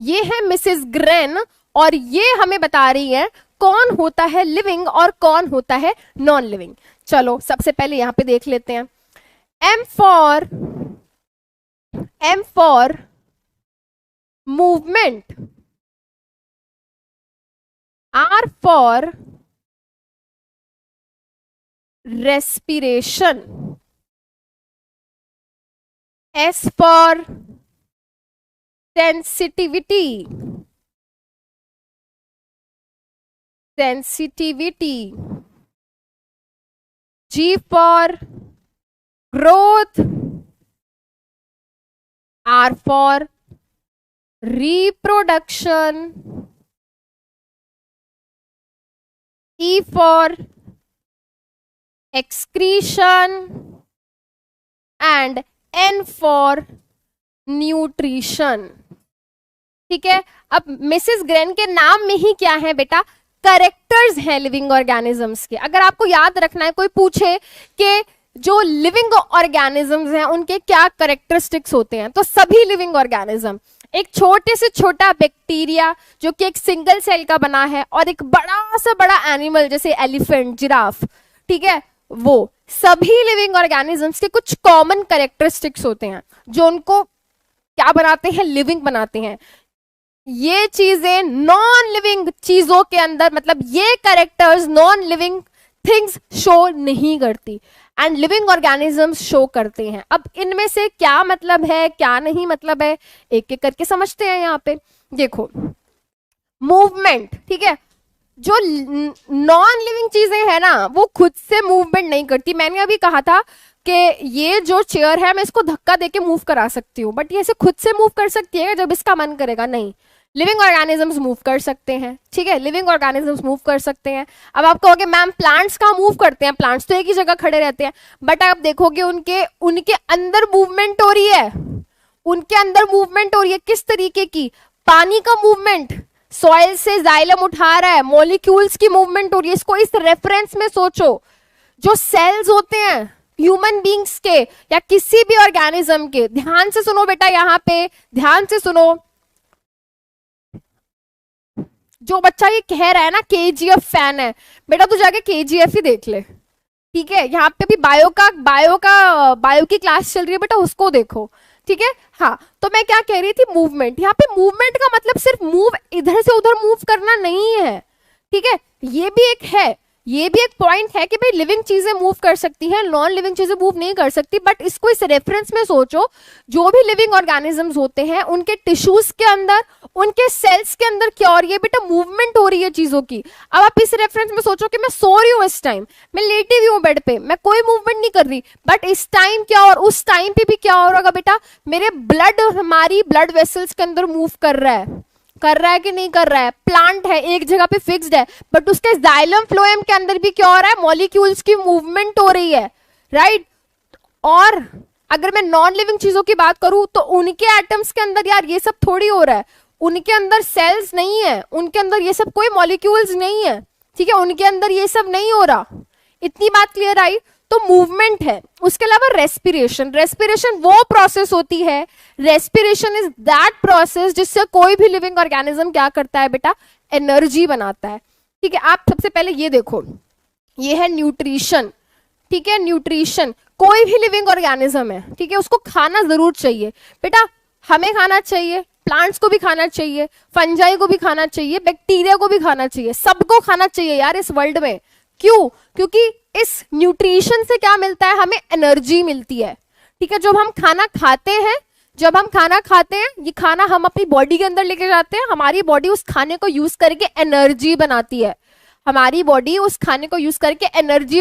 ये है मिसेस ग्रेन और ये हमें बता रही है कौन होता है लिविंग और कौन होता है नॉन लिविंग। चलो सबसे पहले यहां पे देख लेते हैं। M for movement, R for respiration, S for sensitivity, G for growth, R for reproduction, E for excretion, and N for nutrition. ठीक है, अब मिसेस ग्रेन के नाम में ही क्या है बेटा, करेक्टर्स हैं लिविंग ऑर्गेनिजम्स के। अगर आपको याद रखना है, कोई पूछे कि जो लिविंग ऑर्गेनिजम्स हैं उनके क्या करेक्टरिस्टिक्स होते हैं, तो सभी लिविंग ऑर्गेनिज्म, एक छोटे से छोटा बैक्टीरिया जो कि एक सिंगल सेल का बना है, और एक बड़ा से बड़ा एनिमल जैसे एलिफेंट, जिराफ, ठीक है, वो सभी लिविंग ऑर्गेनिजम्स के कुछ कॉमन करेक्टरिस्टिक्स होते हैं जो उनको क्या बनाते हैं, लिविंग बनाते हैं। ये चीजें नॉन लिविंग चीजों के अंदर, मतलब ये characters non living things show नहीं करती एंड लिविंग ऑर्गेनिजम्स शो करते हैं। अब इनमें से क्या मतलब है, क्या नहीं मतलब है, एक एक करके समझते हैं। यहाँ पे देखो, मूवमेंट, ठीक है, जो नॉन लिविंग चीजें है ना वो खुद से मूवमेंट नहीं करती। मैंने अभी कहा था कि ये जो चेयर है मैं इसको धक्का देके मूव करा सकती हूँ, बट ये इसे खुद से मूव कर सकती है जब इसका मन करेगा? नहीं। लिविंग ऑर्गेनिजम्स मूव कर सकते हैं, ठीक है, लिविंग ऑर्गेनिजम्स मूव कर सकते हैं। अब आप कहोगे मैम प्लांट्स कहाँ मूव करते हैं, प्लांट्स तो एक ही जगह खड़े रहते हैं, बट आप देखोगे उनके अंदर मूवमेंट हो रही है, उनके अंदर मूवमेंट हो रही है, किस तरीके की, पानी का मूवमेंट, सॉइल से जाइलम उठा रहा है, मॉलिक्यूल्स की मूवमेंट हो रही है। इसको इस रेफरेंस में सोचो। जो सेल्स होते हैं ह्यूमन बींग्स के या किसी भी ऑर्गेनिज्म के, ध्यान से सुनो बेटा, यहां पे ध्यान से सुनो। जो बच्चा ये कह रहा है ना केजीएफ फैन है, बेटा तू जाके केजीएफ ही देख ले, ठीक है। यहाँ पे भी बायो की क्लास चल रही है बेटा, उसको देखो, ठीक है। हाँ, तो मैं क्या कह रही थी, मूवमेंट। यहाँ पे मूवमेंट का मतलब सिर्फ मूव, इधर से उधर मूव करना नहीं है, ठीक है। ये भी एक पॉइंट है कि भाई लिविंग चीजें मूव कर सकती हैं, नॉन लिविंग चीजें मूव नहीं कर सकती। बट इसको इस रेफरेंस में सोचो, जो भी लिविंग ऑर्गेनिजम्स होते हैं उनके टिश्यूज के अंदर, उनके सेल्स के अंदर क्या हो रही है बेटा, मूवमेंट हो रही है चीजों की। अब आप इस रेफरेंस में सोचो कि मैं सो रही हूँ, इस टाइम मैं लेटी हुई हूँ बेड पे, मैं कोई मूवमेंट नहीं कर रही, बट इस टाइम क्या और उस टाइम पे भी क्या हो रहा होगा बेटा, मेरे ब्लड, हमारी ब्लड वेसल्स के अंदर मूव कर रहा है कि नहीं कर रहा है। प्लांट है एक जगह पे फिक्स्ड है, बट उसके जाइलम फ्लोएम के अंदर भी क्या हो रहा है, मॉलिक्यूल्स की मूवमेंट हो रही है, राइट। और अगर मैं नॉन लिविंग चीजों की बात करूं तो उनके एटम्स के अंदर यार ये सब थोड़ी हो रहा है, उनके अंदर सेल्स नहीं है, उनके अंदर ये सब कोई मॉलिक्यूल्स नहीं है, ठीक है, उनके अंदर ये सब नहीं हो रहा। इतनी बात क्लियर आई। तो मूवमेंट है। उसके अलावा रेस्पिरेशन वो प्रोसेस होती है, रेस्पिरेशन इज दैट प्रोसेस जिससे कोई भी लिविंग ऑर्गेनिज्म क्या करता है बेटा, एनर्जी बनाता है, ठीक है। आप सबसे पहले ये देखो, ये है न्यूट्रिशन, ठीक है। न्यूट्रिशन, कोई भी लिविंग ऑर्गेनिज्म है, ठीक है, उसको खाना जरूर चाहिए बेटा, हमें खाना चाहिए, प्लांट्स को भी खाना चाहिए, फंजाई को भी खाना चाहिए, बैक्टीरिया को भी खाना चाहिए, सबको खाना चाहिए यार इस वर्ल्ड में। क्यों? क्योंकि इस न्यूट्रिशन से क्या मिलता है, हमें एनर्जी मिलती है, ठीक है। जब हम खाना खाते हैं, ये खाना हम अपनी बॉडी के अंदर लेके जाते हैं, हमारी बॉडी उस खाने को यूज करके एनर्जी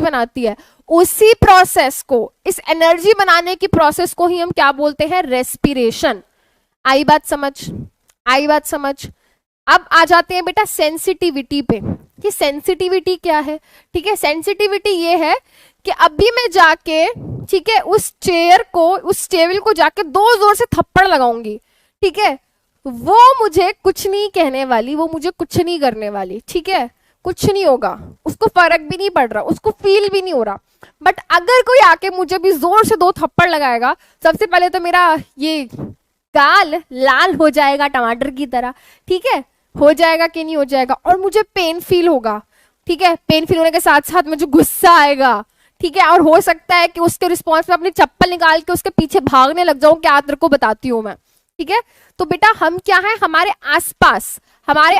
बनाती है, उसी प्रोसेस को, इस एनर्जी बनाने की प्रोसेस को ही हम क्या बोलते हैं, रेस्पिरेशन। आई बात समझ। अब आ जाते हैं बेटा सेंसिटिविटी पे, कि सेंसिटिविटी क्या है, ठीक है। सेंसिटिविटी ये है कि अभी मैं जाके, ठीक है, उस टेबल को जाके दो जोर से थप्पड़ लगाऊंगी, ठीक है, वो मुझे कुछ नहीं कहने वाली, वो मुझे कुछ नहीं करने वाली, ठीक है, कुछ नहीं होगा, उसको फर्क भी नहीं पड़ रहा, उसको फील भी नहीं हो रहा। बट अगर कोई आके मुझे भी जोर से दो थप्पड़ लगाएगा, सबसे पहले तो मेरा ये गाल लाल हो जाएगा टमाटर की तरह, ठीक है, हो जाएगा कि नहीं हो जाएगा, और मुझे पेन फील होगा, ठीक है। पेन फील होने के साथ साथ मुझे गुस्सा आएगा, ठीक है, और हो सकता है कि उसके रिस्पॉन्स में अपनी चप्पल निकाल के उसके पीछे भागने लग जाऊं, क्या तेरे को बताती हूं मैं, ठीक है। तो बेटा हम क्या है, हमारे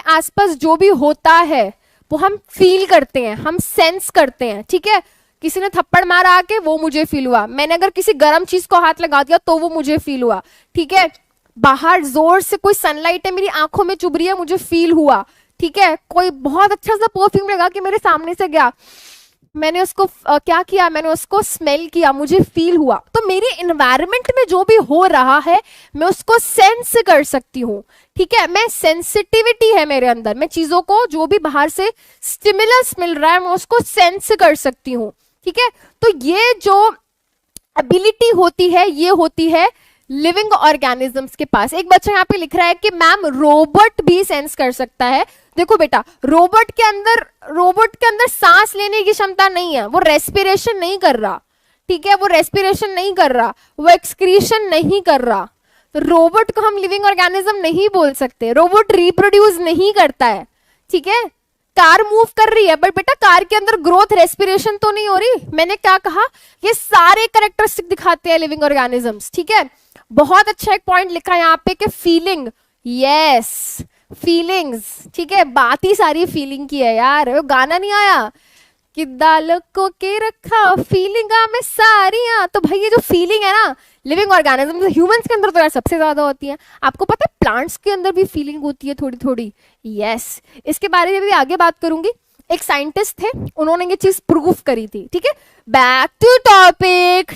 आसपास जो भी होता है वो हम फील करते हैं, हम सेंस करते हैं, ठीक है। किसी ने थप्पड़ मारा आके, वो मुझे फील हुआ, मैंने अगर किसी गर्म चीज को हाथ लगा दिया तो वो मुझे फील हुआ, ठीक है। बाहर जोर से कोई सनलाइट है मेरी आंखों में चुभ रही है, मुझे फील हुआ, ठीक है। कोई बहुत अच्छा सा परफ्यूम लगा के मेरे सामने से गया, मैंने उसको क्या किया, मैंने उसको स्मेल किया, मुझे फील हुआ। तो मेरे एनवायरनमेंट में जो भी हो रहा है मैं उसको सेंस कर सकती हूँ, ठीक है। मैं सेंसिटिविटी है मेरे अंदर, मैं चीजों को, जो भी बाहर से स्टिमुलस मिल रहा है मैं उसको सेंस कर सकती हूँ, ठीक है। तो ये जो एबिलिटी होती है, ये होती है लिविंग ऑर्गेनिजम्स के पास। एक बच्चा यहाँ पे लिख रहा है कि मैम रोबोट भी सेंस कर सकता है। देखो बेटा, रोबोट के अंदर सांस लेने की क्षमता नहीं है, वो रेस्पिरेशन नहीं कर रहा, ठीक है, वो रेस्पिरेशन नहीं कर रहा, वो एक्सक्रीशन नहीं कर रहा। तो रोबोट को हम लिविंग ऑर्गेनिज्म नहीं बोल सकते, रोबोट रिप्रोड्यूस नहीं करता है, ठीक है। कार मूव कर रही है, बट बेटा कार के अंदर ग्रोथ, रेस्पिरेशन तो नहीं हो रही। मैंने क्या कहा, ये सारे कैरेक्टरिस्टिक दिखाते हैं लिविंग ऑर्गेनिजम्स, ठीक है। बहुत अच्छा एक पॉइंट लिखा है यहाँ पे कि फीलिंग, यस फीलिंग्स, ठीक है, बात ही सारी फीलिंग की है यार। वो गाना नहीं आया कि दाल को के रखा फीलिंगा में सारियां, तो भाई ये जो फीलिंग है ना लिविंग ऑर्गेनिज्म, ह्यूमंस के अंदर तो यार सबसे ज्यादा होती है। आपको पता है प्लांट्स के अंदर भी फीलिंग होती है थोड़ी थोड़ी, यस। इसके बारे में भी आगे बात करूंगी। एक साइंटिस्ट थे, उन्होंने ये चीज प्रूव करी थी, ठीक है। बैक टू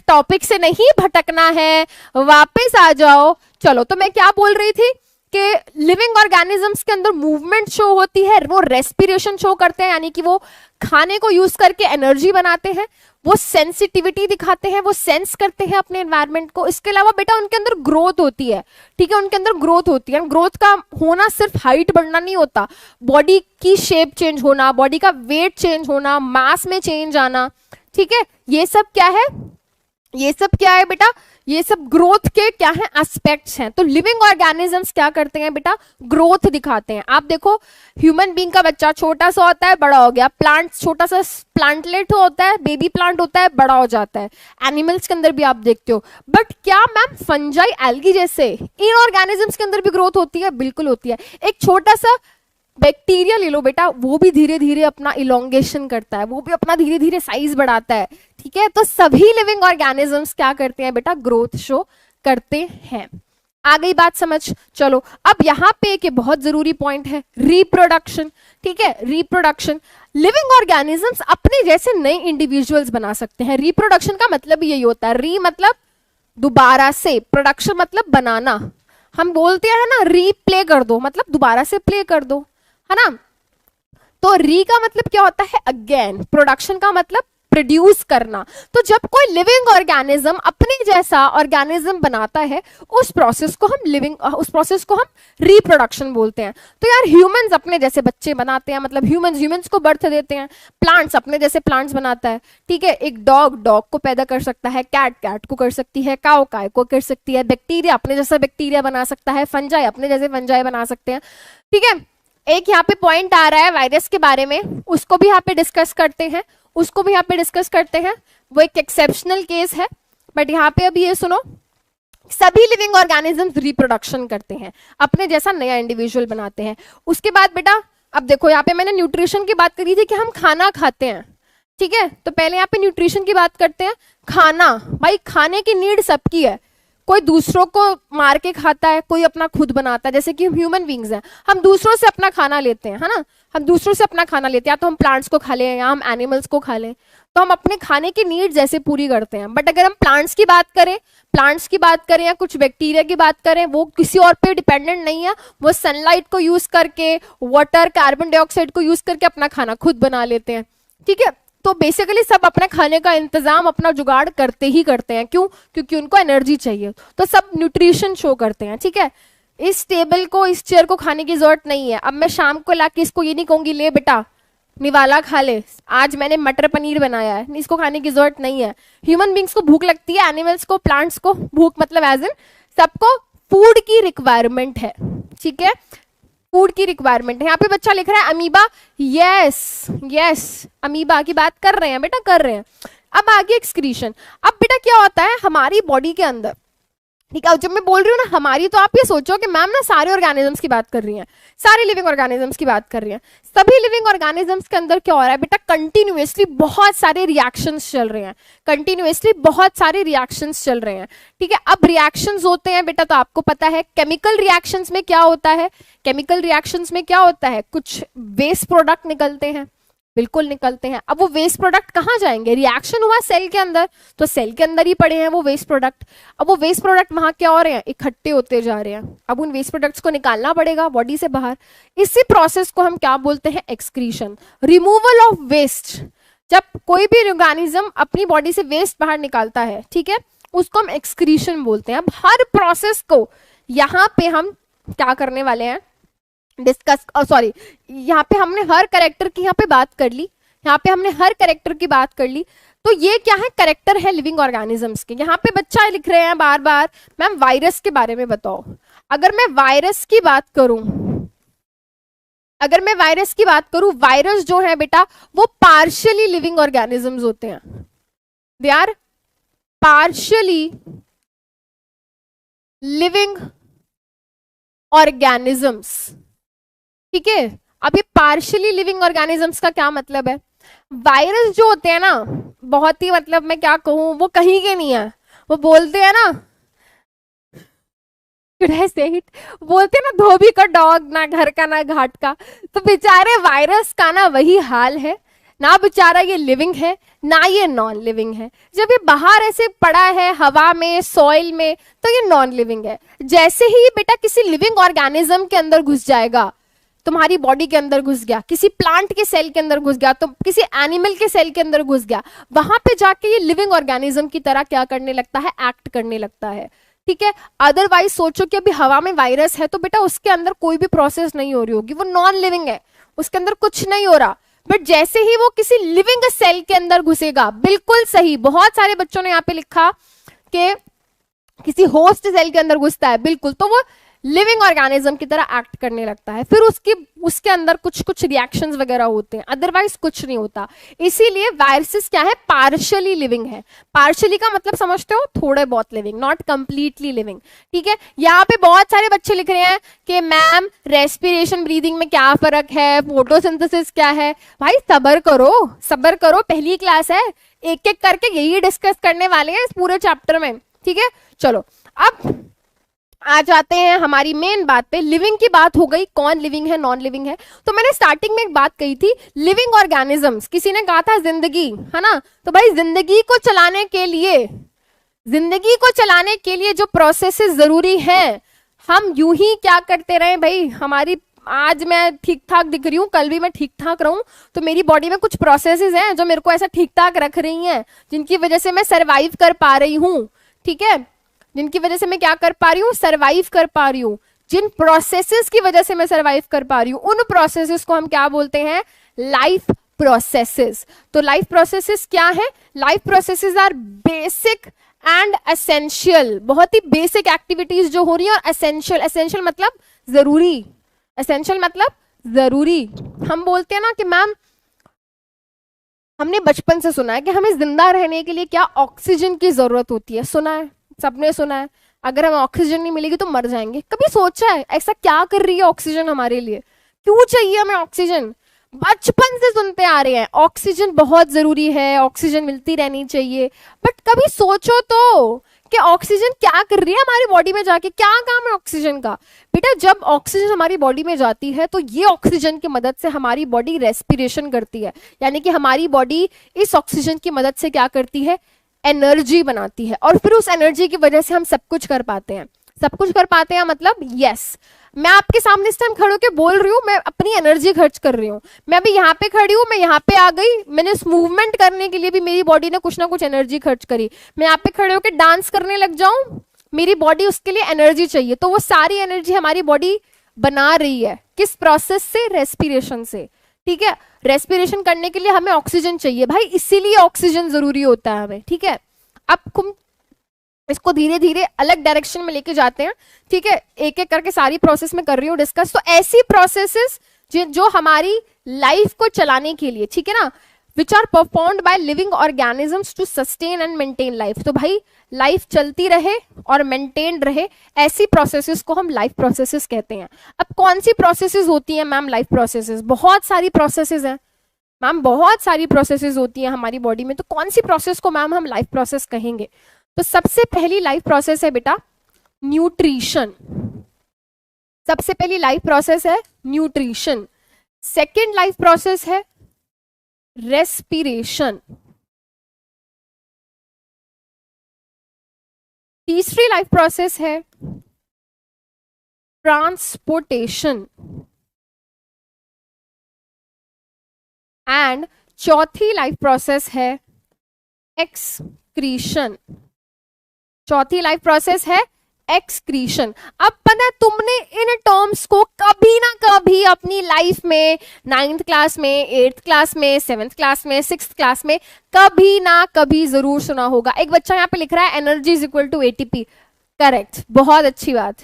टॉपिक से नहीं भटकना है, वापस आ जाओ। चलो, तो मैं क्या बोल रही थी के लिविंग ऑर्गेनिजम्स के अंदर मूवमेंट शो होती है, वो रेस्पिरेशन शो करते हैं, यानी कि वो खाने को यूज करके एनर्जी बनाते हैं, वो सेंसिटिविटी दिखाते हैं, वो सेंस करते हैं अपने एनवायरनमेंट को। इसके अलावा बेटा उनके अंदर ग्रोथ होती है, ठीक है, उनके अंदर ग्रोथ होती है। ग्रोथ का होना सिर्फ हाइट बढ़ना नहीं होता, बॉडी की शेप चेंज होना, बॉडी का वेट चेंज होना, मास में चेंज आना, ठीक है, ये सब क्या है, ये सब क्या है बेटा, ये सब ग्रोथ के क्या है, एस्पेक्ट्स हैं। तो लिविंग ऑर्गेनिजम्स क्या करते हैं बेटा, ग्रोथ दिखाते हैं। आप देखो ह्यूमन बीइंग का बच्चा छोटा सा होता है, बड़ा हो गया, प्लांट छोटा सा प्लांटलेट होता है, बेबी प्लांट होता है, बड़ा हो जाता है। एनिमल्स के अंदर भी आप देखते हो। बट क्या मैम फंजाई, एल्गी जैसे इन ऑर्गेनिजम्स के अंदर भी ग्रोथ होती है? बिल्कुल होती है। एक छोटा सा बैक्टीरिया ले लो बेटा, वो भी धीरे धीरे अपना इलोंगेशन करता है, वो भी अपना धीरे धीरे साइज बढ़ाता है, ठीक है। तो सभी लिविंग ऑर्गेनिजम्स क्या करते हैं बेटा, ग्रोथ शो करते हैं। आ गई बात समझ? चलो अब यहाँ पे एक बहुत जरूरी पॉइंट है, रिप्रोडक्शन, ठीक है, रिप्रोडक्शन। लिविंग ऑर्गेनिजम्स अपने जैसे नए इंडिविजुअल्स बना सकते हैं। रिप्रोडक्शन का मतलब यही होता है, री मतलब दोबारा से, प्रोडक्शन मतलब बनाना। हम बोलते हैं ना रीप्ले कर दो, मतलब दोबारा से प्ले कर दो, है ना। तो री का मतलब क्या होता है, अगेन। प्रोडक्शन का मतलब प्रोड्यूस करना। तो जब कोई लिविंग ऑर्गेनिज्म अपने जैसा ऑर्गेनिज्म बनाता है, उस प्रोसेस को हम रिप्रोडक्शन बोलते हैं। तो यार ह्यूमंस अपने जैसे बच्चे बनाते हैं, मतलब ह्यूमंस को बर्थ देते हैं, प्लांट्स अपने जैसे प्लांट्स बनाता है, ठीक है। एक डॉग को पैदा कर सकता है, कैट को कर सकती है, काऊ को कर सकती है, बैक्टीरिया अपने जैसा बैक्टीरिया बना सकता है, फंजाई अपने जैसे फंजाई बना सकते हैं, ठीक है। एक यहाँ पे पॉइंट आ रहा है वायरस के बारे में, उसको भी यहाँ पे डिस्कस करते हैं, वो एक एक्सेप्शनल केस है। बट यहाँ पे अभी ये सुनो, सभी लिविंग ऑर्गेनिजम्स रिप्रोडक्शन करते हैं, अपने जैसा नया इंडिविजुअल बनाते हैं। उसके बाद बेटा अब देखो, यहाँ पे मैंने न्यूट्रिशन की बात करी थी कि हम खाना खाते हैं, ठीक है। तो पहले यहाँ पे न्यूट्रिशन की बात करते हैं। खाना, भाई खाने की नीड सबकी है, कोई दूसरों को मार के खाता है, कोई अपना खुद बनाता है। जैसे कि हम ह्यूमन बींग्स हैं, हम दूसरों से अपना खाना लेते हैं, है ना, हम दूसरों से अपना खाना लेते हैं, या तो हम प्लांट्स को खा लें या हम एनिमल्स को खा लें। तो हम अपने खाने की नीड जैसे पूरी करते हैं। बट अगर हम प्लांट्स की बात करें या कुछ बैक्टीरिया की बात करें, वो किसी और पे डिपेंडेंट नहीं है, वो सनलाइट को यूज करके, वाटर, कार्बन डाइऑक्साइड को यूज करके अपना खाना खुद बना लेते हैं, ठीक है। तो बेसिकली सब अपने खाने का इंतजाम, अपना जुगाड़ करते ही करते हैं। क्यों? क्योंकि उनको एनर्जी चाहिए। तो सब न्यूट्रिशन शो करते हैं, ठीक है। इस टेबल को, इस चेयर को खाने की जरूरत नहीं है। अब मैं शाम को लाके इसको ये नहीं कहूंगी ले बेटा निवाला खा ले, आज मैंने मटर पनीर बनाया है, इसको खाने की जरूरत नहीं है। ह्यूमन बींग्स को भूख लगती है, एनिमल्स को, प्लांट्स को भूख मतलब एज इन सबको फूड की रिक्वायरमेंट है, ठीक है, फूड की रिक्वायरमेंट है। यहाँ पे बच्चा लिख रहा है अमीबा, यस अमीबा की बात कर रहे हैं बेटा, कर रहे हैं। अब आगे एक्सक्रीशन। अब बेटा क्या होता है हमारी बॉडी के अंदर, ठीक है। जब मैं बोल रही हूँ ना हमारी, तो आप ये सोचो कि मैम ना सारे ऑर्गेनिजम्स की बात कर रही हैं, सारे लिविंग ऑर्गेनिजम्स की बात कर रही हैं। सभी लिविंग ऑर्गेनिजम्स के अंदर क्या हो रहा है बेटा, कंटिन्यूअसली बहुत सारे रिएक्शंस चल रहे हैं, ठीक है। अब रिएक्शंस होते हैं बेटा, तो आपको पता है केमिकल रिएक्शंस में क्या होता है, कुछ वेस्ट प्रोडक्ट निकलते हैं, बिल्कुल निकलते हैं। अब वो वेस्ट प्रोडक्ट कहाँ जाएंगे, रिएक्शन हुआ सेल के अंदर, तो सेल के अंदर ही पड़े हैं वो वेस्ट प्रोडक्ट। अब वो वेस्ट प्रोडक्ट वहां क्या हो रहे हैं, इकट्ठे होते जा रहे हैं। अब उन वेस्ट प्रोडक्ट्स को निकालना पड़ेगा बॉडी से बाहर। इसी प्रोसेस को हम क्या बोलते हैं, एक्सक्रीशन, रिमूवल ऑफ वेस्ट। जब कोई भी ऑर्गेनिज्म अपनी बॉडी से वेस्ट बाहर निकालता है, ठीक है, उसको हम एक्सक्रीशन बोलते हैं। अब हर प्रोसेस को यहाँ पे हम क्या करने वाले हैं, डिस्कस, यहाँ पे हमने हर कैरेक्टर की बात कर ली, तो ये क्या है, कैरेक्टर है लिविंग ऑर्गेनिजम्स के। यहाँ पे बच्चा लिख रहे हैं बार बार मैम वायरस के बारे में बताओ। अगर मैं वायरस की बात करूं, वायरस जो है बेटा वो पार्शियली लिविंग ऑर्गेनिजम्स होते हैं, they are partially living organisms, ठीक है। अब ये पार्शियली लिविंग ऑर्गेनिजम्स का क्या मतलब है, वायरस जो होते हैं ना बहुत ही, मतलब मैं क्या कहूं, वो कहीं के नहीं है। वो बोलते हैं ना, बोलते हैं ना धोबी का डॉग, ना घर का ना घाट का। तो बेचारे वायरस का ना वही हाल है। ना बेचारा ये लिविंग है ना ये नॉन लिविंग है। जब ये बाहर ऐसे पड़ा है हवा में, सॉइल में, तो ये नॉन लिविंग है। जैसे ही ये बेटा किसी लिविंग ऑर्गेनिज्म के अंदर घुस जाएगा, तुम्हारी बॉडी के अंदर घुस गया, किसी प्लांट के सेल के अंदर घुस गया, तो किसी एनिमल के सेल के अंदर घुस गया, वहां पे जाके ये लिविंग ऑर्गेनिज्म की तरह क्या करने लगता है, एक्ट करने लगता है। ठीक है, अदरवाइज सोचो कि अभी हवा में वायरस है तो बेटा उसके अंदर कोई भी प्रोसेस नहीं हो रही होगी, वो नॉन लिविंग है, उसके अंदर कुछ नहीं हो रहा। बट जैसे ही वो किसी लिविंग सेल के अंदर घुसेगा, बिल्कुल सही, बहुत सारे बच्चों ने यहाँ पे लिखा कि किसी होस्ट सेल के अंदर घुसता है, बिल्कुल, तो वो लिविंग ऑर्गेनिज्म की तरह एक्ट करने लगता है। फिर उसके अंदर कुछ रिएक्शंस वगैरह होते हैं, अदरवाइज कुछ नहीं होता। इसीलिए वायरसेस क्या है, पार्शियली लिविंग है। पार्शियली का मतलब समझते हो, थोड़े बहुत लिविंग, नॉट कंप्लीटली लिविंग। ठीक है, यहाँ पे बहुत सारे बच्चे लिख रहे हैं कि मैम रेस्पिरेशन ब्रीदिंग में क्या फर्क है, फोटोसिंथेसिस क्या है। भाई सब्र करो, सब्र करो, पहली क्लास है, एक एक करके यही डिस्कस करने वाले हैं इस पूरे चैप्टर में। ठीक है, चलो अब आ जाते हैं हमारी मेन बात पे। लिविंग की बात हो गई, कौन लिविंग है नॉन लिविंग है। तो मैंने स्टार्टिंग में एक बात कही थी, लिविंग ऑर्गेनिजम्स, किसी ने कहा था जिंदगी, है ना। तो भाई जिंदगी को चलाने के लिए जो प्रोसेसेस जरूरी हैं, हम यूं ही क्या करते रहे भाई, हमारी आज मैं ठीक ठाक दिख रही हूँ, कल भी मैं ठीक ठाक रहूं, तो मेरी बॉडी में कुछ प्रोसेसेस हैं जो मेरे को ऐसा ठीक ठाक रख रही हैं, जिनकी वजह से मैं सरवाइव कर पा रही हूँ। ठीक है, जिनकी वजह से मैं क्या कर पा रही हूँ, सरवाइव कर पा रही हूँ। जिन प्रोसेसेस की वजह से मैं सरवाइव कर पा रही हूँ, उन प्रोसेसेस को हम क्या बोलते हैं, लाइफ प्रोसेसेस। तो लाइफ प्रोसेसेस क्या है, life processes are basic and essential, बहुत ही बेसिक एक्टिविटीज जो हो रही है, और एसेंशियल, एसेंशियल मतलब जरूरी, एसेंशियल मतलब जरूरी। हम बोलते हैं ना कि मैम, हमने बचपन से सुना है कि हमें जिंदा रहने के लिए क्या ऑक्सीजन की जरूरत होती है, सुना है, सबने सुना है, अगर हमें ऑक्सीजन नहीं मिलेगी तो मर जाएंगे। कभी सोचा है ऐसा क्या कर रही है ऑक्सीजन हमारे लिए, क्यों चाहिए हमें ऑक्सीजन? बचपन से सुनते आ रहे हैं ऑक्सीजन बहुत जरूरी है, ऑक्सीजन मिलती रहनी चाहिए। बट कभी सोचो तो कि ऑक्सीजन क्या कर रही है हमारी बॉडी में जाके, क्या काम है ऑक्सीजन का? बेटा जब ऑक्सीजन हमारी बॉडी में जाती है तो ये ऑक्सीजन की मदद से हमारी बॉडी रेस्पिरेशन करती है, यानी कि हमारी बॉडी इस ऑक्सीजन की मदद से क्या करती है, एनर्जी बनाती है, और फिर उस एनर्जी की वजह से हम सब कुछ कर पाते हैं। सब कुछ कर पाते हैं मतलब यस, मैं आपके सामने इस टाइम खड़े होकर बोल रही हूँ, मैं अपनी एनर्जी खर्च कर रही हूँ। मैं अभी यहाँ पे खड़ी हूँ, मैं यहाँ पे आ गई, मैंने इस मूवमेंट करने के लिए भी मेरी बॉडी ने कुछ ना कुछ एनर्जी खर्च करी। मैं यहाँ पे खड़े होकर डांस करने लग जाऊं, मेरी बॉडी उसके लिए एनर्जी चाहिए, तो वो सारी एनर्जी हमारी बॉडी बना रही है, किस प्रोसेस से, रेस्पिरेशन से। ठीक है, रेस्पिरेशन करने के लिए हमें ऑक्सीजन चाहिए भाई, इसीलिए ऑक्सीजन जरूरी होता है हमें। ठीक है, अब तुम इसको धीरे धीरे अलग डायरेक्शन में लेके जाते हैं। ठीक है, एक एक करके सारी प्रोसेस में कर रही हूँ डिस्कस। तो ऐसी प्रोसेसेस जो हमारी लाइफ को चलाने के लिए, ठीक है ना, which are performed by living organisms to sustain and maintain life. तो भाई लाइफ चलती रहे और मेंटेन रहे, ऐसी प्रोसेसेस को हम लाइफ प्रोसेसेस कहते हैं। अब कौन सी प्रोसेसेस होती हैं मैम लाइफ प्रोसेसेस? बहुत सारी प्रोसेसेस हैं मैम, बहुत सारी प्रोसेसेस होती हैं हमारी बॉडी में। तो कौन सी प्रोसेस को मैम हम लाइफ प्रोसेस कहेंगे? तो सबसे पहली लाइफ प्रोसेस है बेटा न्यूट्रिशन। सबसे पहली लाइफ प्रोसेस है न्यूट्रिशन। सेकेंड लाइफ प्रोसेस है रेस्पिरेशन। तीसरी लाइफ प्रोसेस है ट्रांसपोर्टेशन। एंड चौथी लाइफ प्रोसेस है एक्सक्रीशन। चौथी लाइफ प्रोसेस है एक्सक्रीशन। अब पता है तुमने इन टर्म्स को कभी ना कभी अपनी लाइफ में 9th क्लास में, 8th क्लास में, 7th क्लास में, 6th क्लास में कभी ना कभी जरूर सुना होगा। एक बच्चा यहाँ पे लिख रहा है energy is equal to ATP. Correct, बहुत अच्छी बात,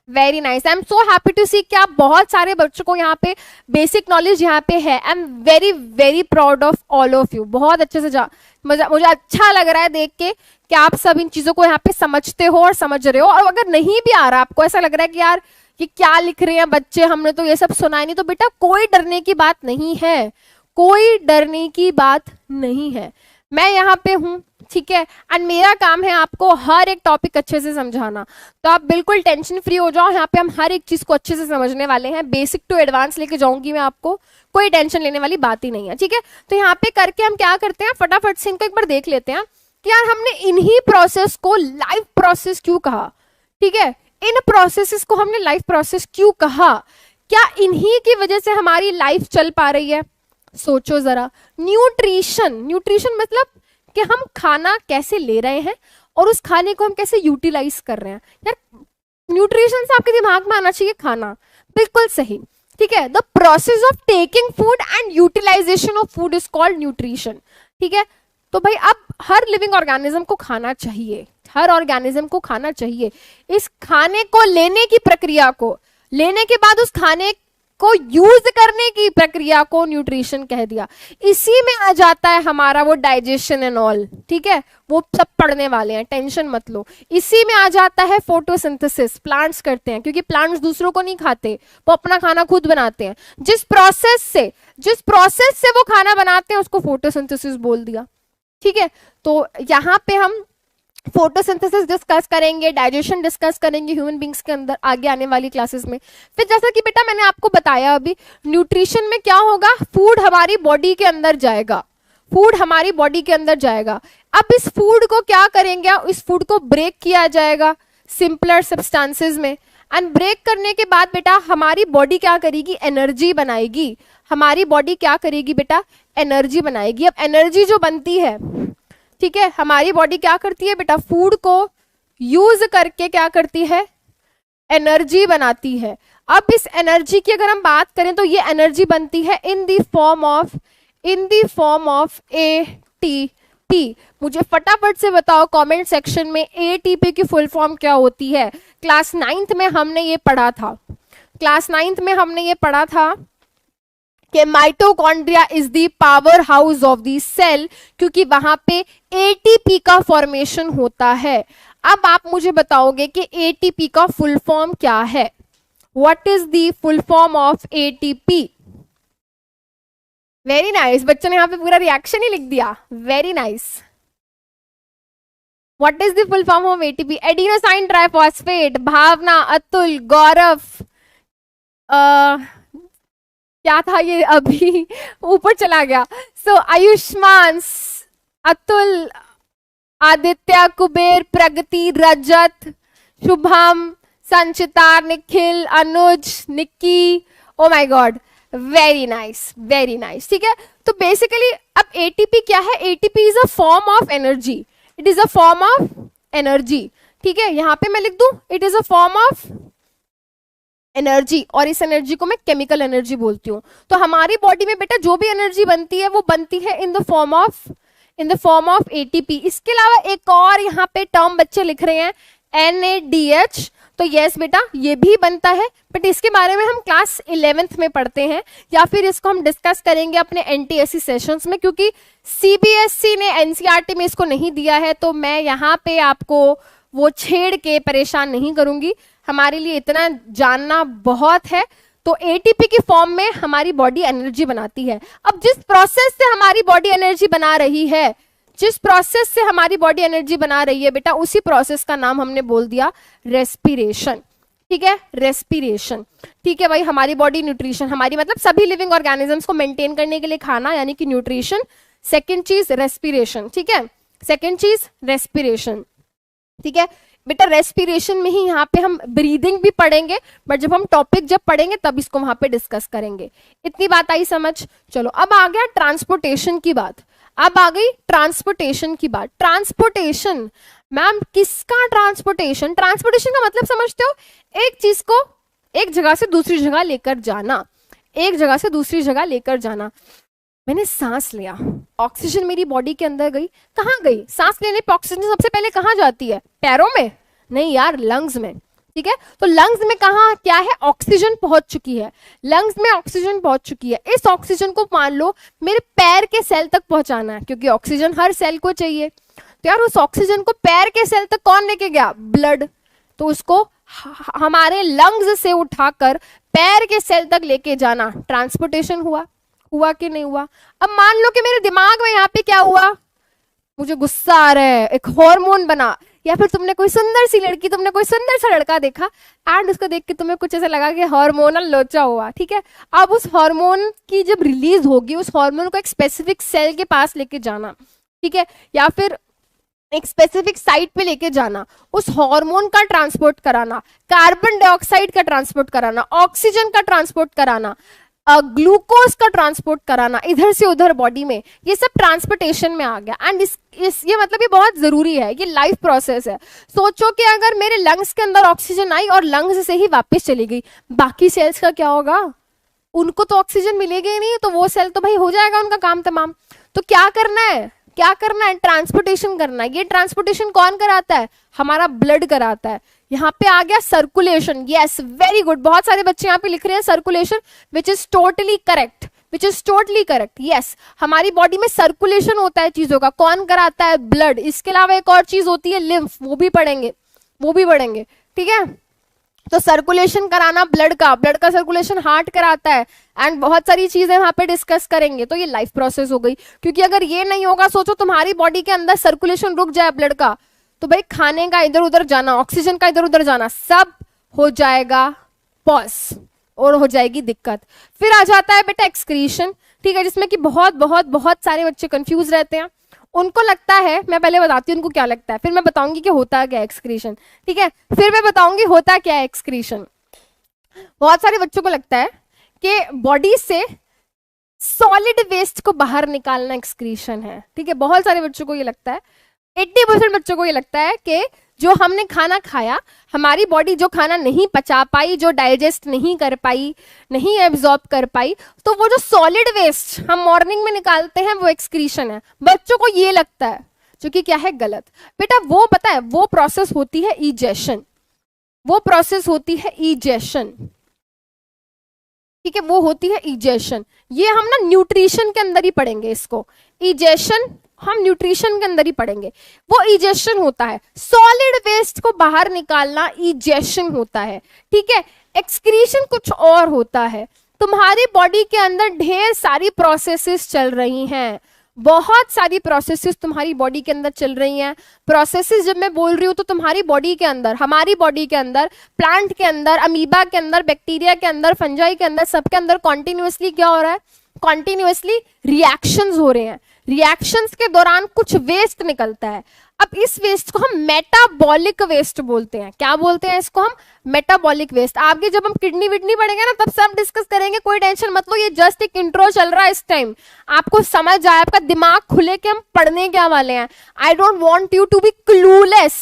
very nice. I am so happy to see कि आप बहुत सारे बच्चों को यहाँ पे बेसिक नॉलेज यहाँ पे है। I am very very proud of all of you. बहुत अच्छे से मुझे अच्छा लग रहा है देख के कि आप सब इन चीजों को यहाँ पे समझते हो और समझ रहे हो। और अगर नहीं भी आ रहा, आपको ऐसा लग रहा है कि यार ये क्या लिख रहे हैं बच्चे, हमने तो ये सब सुना ही नहीं, तो बेटा कोई डरने की बात नहीं है, कोई डरने की बात नहीं है। मैं यहाँ पे हूँ, ठीक है। एंड मेरा काम है आपको हर एक टॉपिक अच्छे से समझाना, तो आप बिल्कुल टेंशन फ्री हो जाओ। यहाँ पे हम हर एक चीज को अच्छे से समझने वाले हैं, बेसिक टू एडवांस लेके जाऊंगी मैं आपको, कोई टेंशन लेने वाली बात ही नहीं है, ठीक है। तो यहाँ पे करके हम क्या करते हैं, फटाफट से इनको एक बार देख लेते हैं कि यार हमने इन्हीं प्रोसेस को लाइफ प्रोसेस क्यों कहा, ठीक है। इन प्रोसेसेस को हमने लाइफ प्रोसेस क्यों कहा, क्या इन्हीं की वजह से हमारी लाइफ चल पा रही है? सोचो जरा। न्यूट्रिशन, न्यूट्रिशन मतलब कि हम खाना कैसे ले रहे हैं और उस खाने को हम कैसे यूटिलाइज कर रहे हैं। यार न्यूट्रिशन से आपके दिमाग में आना चाहिए खाना, बिल्कुल सही, ठीक है। The process of taking food and utilization of food is called nutrition, ठीक है। तो भाई अब हर लिविंग ऑर्गेनिज्म को खाना चाहिए, हर ऑर्गेनिज्म को खाना चाहिए। इस खाने को लेने की प्रक्रिया को, लेने के बाद उस खाने को यूज करने की प्रक्रिया को न्यूट्रिशन कह दिया। इसी में आ जाता है हमारा वो डाइजेशन एंड ऑल, ठीक है, वो सब पढ़ने वाले हैं, टेंशन मत लो। इसी में आ जाता है फोटोसिंथेसिस, प्लांट्स करते हैं, क्योंकि प्लांट्स दूसरों को नहीं खाते, वो अपना खाना खुद बनाते हैं। जिस प्रोसेस से वो खाना बनाते हैं उसको फोटोसिंथेसिस बोल दिया, ठीक है। तो यहाँ पे हम फोटोसिंथेसिस डिस्कस करेंगे, डाइजेशन डिस्कस करेंगे ह्यूमन बींग्स के अंदर आगे आने वाली क्लासेस में। फिर जैसा कि बेटा मैंने आपको बताया अभी, न्यूट्रिशन में क्या होगा, फूड हमारी बॉडी के अंदर जाएगा, फूड हमारी बॉडी के अंदर जाएगा। अब इस फूड को क्या करेंगे, इस फूड को ब्रेक किया जाएगा सिंपलर सब्सटेंसेस में, एंड ब्रेक करने के बाद बेटा हमारी बॉडी क्या करेगी, एनर्जी बनाएगी। हमारी बॉडी क्या करेगी बेटा, एनर्जी बनाएगी। अब एनर्जी जो बनती है, ठीक है, हमारी बॉडी क्या करती है बेटा, फूड को यूज करके क्या करती है, एनर्जी बनाती है। अब इस एनर्जी की अगर हम बात करें तो ये एनर्जी बनती है in the form of ATP. मुझे फटाफट से बताओ कमेंट सेक्शन में एटीपी की फुल फॉर्म क्या होती है। क्लास 9th में हमने ये पढ़ा था, क्लास 9th में हमने ये पढ़ा था कि mitochondria is the powerhouse of the cell, क्योंकि वहां पे एटीपी का फॉर्मेशन होता है। अब आप मुझे बताओगे कि एटीपी का फुल फॉर्म क्या है, what is the full form of ATP. Very nice, बच्चों ने यहाँ पे पूरा रिएक्शन ही लिख दिया, very nice. What is the full form of ATP, adenosine triphosphate. Bhavna, Atul, Gaurav, क्या था ये अभी ऊपर चला गया। So Ayushman, Atul, Aditya, Kuber, Pragati, Rajat, Shubham, Sanchita, Nikhil, Anuj, Nikki, oh my god, very nice, very nice, ठीक है। तो बेसिकली अब एटीपी क्या है, ATP is a form of energy, it is a form of energy, ठीक है। यहां पे मैं लिख दूं it is a form of energy, और इस एनर्जी को मैं केमिकल एनर्जी बोलती हूँ। तो हमारी बॉडी में बेटा जो भी एनर्जी बनती है वो बनती है in the form of ATP. इसके अलावा एक और यहाँ पे टर्म बच्चे लिख रहे हैं NADH, तो यस बेटा ये भी बनता है, बट इसके बारे में हम क्लास 11th में पढ़ते हैं, या फिर इसको हम डिस्कस करेंगे अपने NTSC सेशंस में, क्योंकि CBSE ने NCERT में इसको नहीं दिया है, तो मैं यहाँ पे आपको वो छेड़ के परेशान नहीं करूंगी, हमारे लिए इतना जानना बहुत है। तो एटीपी की फॉर्म में हमारी बॉडी एनर्जी बनाती है। अब जिस प्रोसेस से हमारी बॉडी एनर्जी बना रही है, जिस प्रोसेस से हमारी बॉडी एनर्जी बना रही है बेटा, उसी प्रोसेस का नाम हमने बोल दिया रेस्पिरेशन, ठीक है, रेस्पिरेशन, ठीक है भाई। हमारी बॉडी न्यूट्रिशन, हमारी मतलब सभी लिविंग ऑर्गेनिजम्स को मेंटेन करने के लिए खाना यानी कि न्यूट्रिशन। सेकेंड चीज रेस्पिरेशन, ठीक है, सेकेंड चीज रेस्पिरेशन, ठीक है बेटा। रेस्पिरेशन में ही यहाँ पे हम ब्रीदिंग भी पढ़ेंगे, बट जब हम टॉपिक जब पढ़ेंगे तब इसको वहां पे डिस्कस करेंगे। इतनी बात आई समझ। चलो अब आ गया ट्रांसपोर्टेशन की बात, अब आ गई ट्रांसपोर्टेशन की बात। ट्रांसपोर्टेशन मैम किसका ट्रांसपोर्टेशन, ट्रांसपोर्टेशन का मतलब समझते हो, एक चीज को एक जगह से दूसरी जगह लेकर जाना, एक जगह से दूसरी जगह लेकर जाना। मैंने सांस लिया, ऑक्सीजन मेरी बॉडी के अंदर गई, कहाँ गई, सांस लेने पे ऑक्सीजन सबसे पहले कहाँ जाती है, पैरों में नहीं यार, लंग्स में, ठीक है। तो लंग्स में कहाँ क्या है, ऑक्सीजन पहुंच चुकी है, लंग्स में ऑक्सीजन पहुंच चुकी है। इस ऑक्सीजन को मान लो मेरे पैर के सेल तक पहुंचाना है, क्योंकि ऑक्सीजन हर सेल को चाहिए। तो यार उस ऑक्सीजन को पैर के सेल तक कौन लेके गया, ब्लड, तो उसको हमारे लंग्स से उठाकर पैर के सेल तक लेके जाना ट्रांसपोर्टेशन हुआ कि नहीं हुआ। अब मान लो कि मेरे दिमाग में यहाँ पे क्या हुआ, मुझे गुस्सा आ रहा है, एक हार्मोन बना, या फिर तुमने कोई सुंदर सी लड़की, तुमने कोई सुंदर सा लड़का देखा एंड उसको देख के तुम्हें कुछ ऐसा लगा कि हार्मोनल लोचा हुआ, ठीक है। अब उस हार्मोन की जब रिलीज होगी, उस हार्मोन को एक स्पेसिफिक सेल के पास लेके जाना, ठीक है, या फिर एक स्पेसिफिक साइट पे लेके जाना, उस हार्मोन का ट्रांसपोर्ट कराना, कार्बन डाइऑक्साइड का ट्रांसपोर्ट कराना, ऑक्सीजन का ट्रांसपोर्ट कराना, ग्लूकोज का ट्रांसपोर्ट कराना इधर से उधर बॉडी में, ये सब ट्रांसपोर्टेशन में आ गया। एंड ये मतलब ये बहुत जरूरी है, ये लाइफ प्रोसेस है। सोचो कि अगर मेरे लंग्स के अंदर ऑक्सीजन आई और लंग्स से ही वापस चली गई, बाकी सेल्स का क्या होगा? उनको तो ऑक्सीजन मिलेगी ही नहीं, तो वो सेल तो भाई हो जाएगा उनका काम तमाम। तो क्या करना है, क्या करना है? ट्रांसपोर्टेशन करना है। ये ट्रांसपोर्टेशन कौन कराता है? हमारा ब्लड कराता है। यहाँ पे आ गया सर्कुलेशन, यस वेरी गुड, बहुत सारे बच्चे यहाँ पे लिख रहे हैं circulation, which is totally correct, which is totally correct, yes. हमारी बॉडी में सर्कुलेशन होता है चीजों का, कौन कराता है? ब्लड। इसके अलावा एक और चीज होती है लिम्फ, वो भी पढ़ेंगे, वो भी पढ़ेंगे, ठीक है। तो सर्कुलेशन कराना ब्लड का सर्कुलेशन हार्ट कराता है, एंड बहुत सारी चीजें वहां पे डिस्कस करेंगे। तो ये लाइफ प्रोसेस हो गई, क्योंकि अगर ये नहीं होगा, सोचो तुम्हारी बॉडी के अंदर सर्कुलेशन रुक जाए ब्लड का, तो भाई खाने का इधर उधर जाना, ऑक्सीजन का इधर उधर जाना, सब हो जाएगा पॉज और हो जाएगी दिक्कत। फिर आ जाता है बेटा एक्सक्रीशन, ठीक है, जिसमें कि बहुत बहुत बहुत सारे बच्चे कंफ्यूज रहते हैं। उनको लगता है, मैं पहले बताती हूँ उनको क्या लगता है, फिर मैं बताऊंगी कि होता क्या है एक्सक्रीशन, ठीक है, फिर मैं बताऊंगी होता क्या है एक्सक्रीशन। बहुत सारे बच्चों को लगता है कि बॉडी से सॉलिड वेस्ट को बाहर निकालना एक्सक्रीशन है, ठीक है। बहुत सारे बच्चों को ये लगता है, 80% बच्चों को ये लगता है कि जो हमने खाना खाया, हमारी बॉडी जो खाना नहीं पचा पाई, जो डाइजेस्ट नहीं कर पाई, नहीं एब्जॉर्ब कर पाई, तो वो जो सॉलिड वेस्ट हम मॉर्निंग में निकालते हैं वो एक्सक्रीशन है। बच्चों को ये लगता है, जो कि क्या है गलत। बेटा वो पता है वो प्रोसेस होती है इजेशन, वो प्रोसेस होती है इजेशन, ठीक है, वो होती है इजेशन। ये हम ना न्यूट्रिशन के अंदर ही पढ़ेंगे इसको, इजेशन हम न्यूट्रिशन के अंदर ही पढ़ेंगे। वो इजेशन होता है, सॉलिड वेस्ट को बाहर निकालना इजेशन होता है, ठीक है। एक्सक्रीशन कुछ और होता है। तुम्हारी बॉडी के अंदर ढेर सारी प्रोसेसेस चल रही हैं, बहुत सारी प्रोसेसेस तुम्हारी बॉडी के अंदर चल रही हैं। प्रोसेसेस जब मैं बोल रही हूँ तो तुम्हारी बॉडी के अंदर, हमारी बॉडी के अंदर, प्लांट के अंदर, अमीबा के अंदर, बैक्टीरिया के अंदर, फंजाई के अंदर, सबके अंदर कॉन्टिन्यूसली क्या हो रहा है? कॉन्टिन्यूसली रिएक्शंस हो रहे हैं। रिएक्शंस के दौरान कुछ वेस्ट निकलता है। अब इस वेस्ट को हम मेटाबॉलिक वेस्ट बोलते हैं। क्या बोलते हैं इसको हम? Metabolic waste. आगे जब हम किडनी विडनी पढ़ेंगे ना तब सब डिस्कस करेंगे, कोई टेंशन मत लो, ये जस्ट एक इंट्रो चल रहा है इस टाइम, आपको समझ आए, आपका दिमाग खुले कि हम पढ़ने क्या वाले हैं। I don't want you to be clueless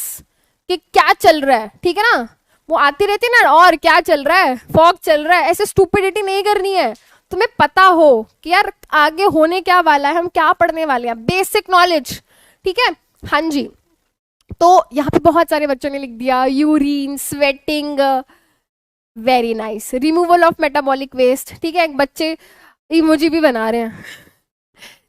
कि क्या चल रहा है, ठीक है ना। वो आती रहती है ना, और क्या चल रहा है, फॉग चल रहा है, ऐसे स्टूपिडिटी नहीं करनी है। तुम्हें पता हो कि यार आगे होने क्या वाला है, हम क्या पढ़ने वाले हैं, बेसिक नॉलेज, ठीक है। हाँ जी, तो यहाँ पे बहुत सारे बच्चों ने लिख दिया urine, sweating, very nice, removal of metabolic waste, ठीक है। एक बच्चे इमोजी भी बना रहे हैं।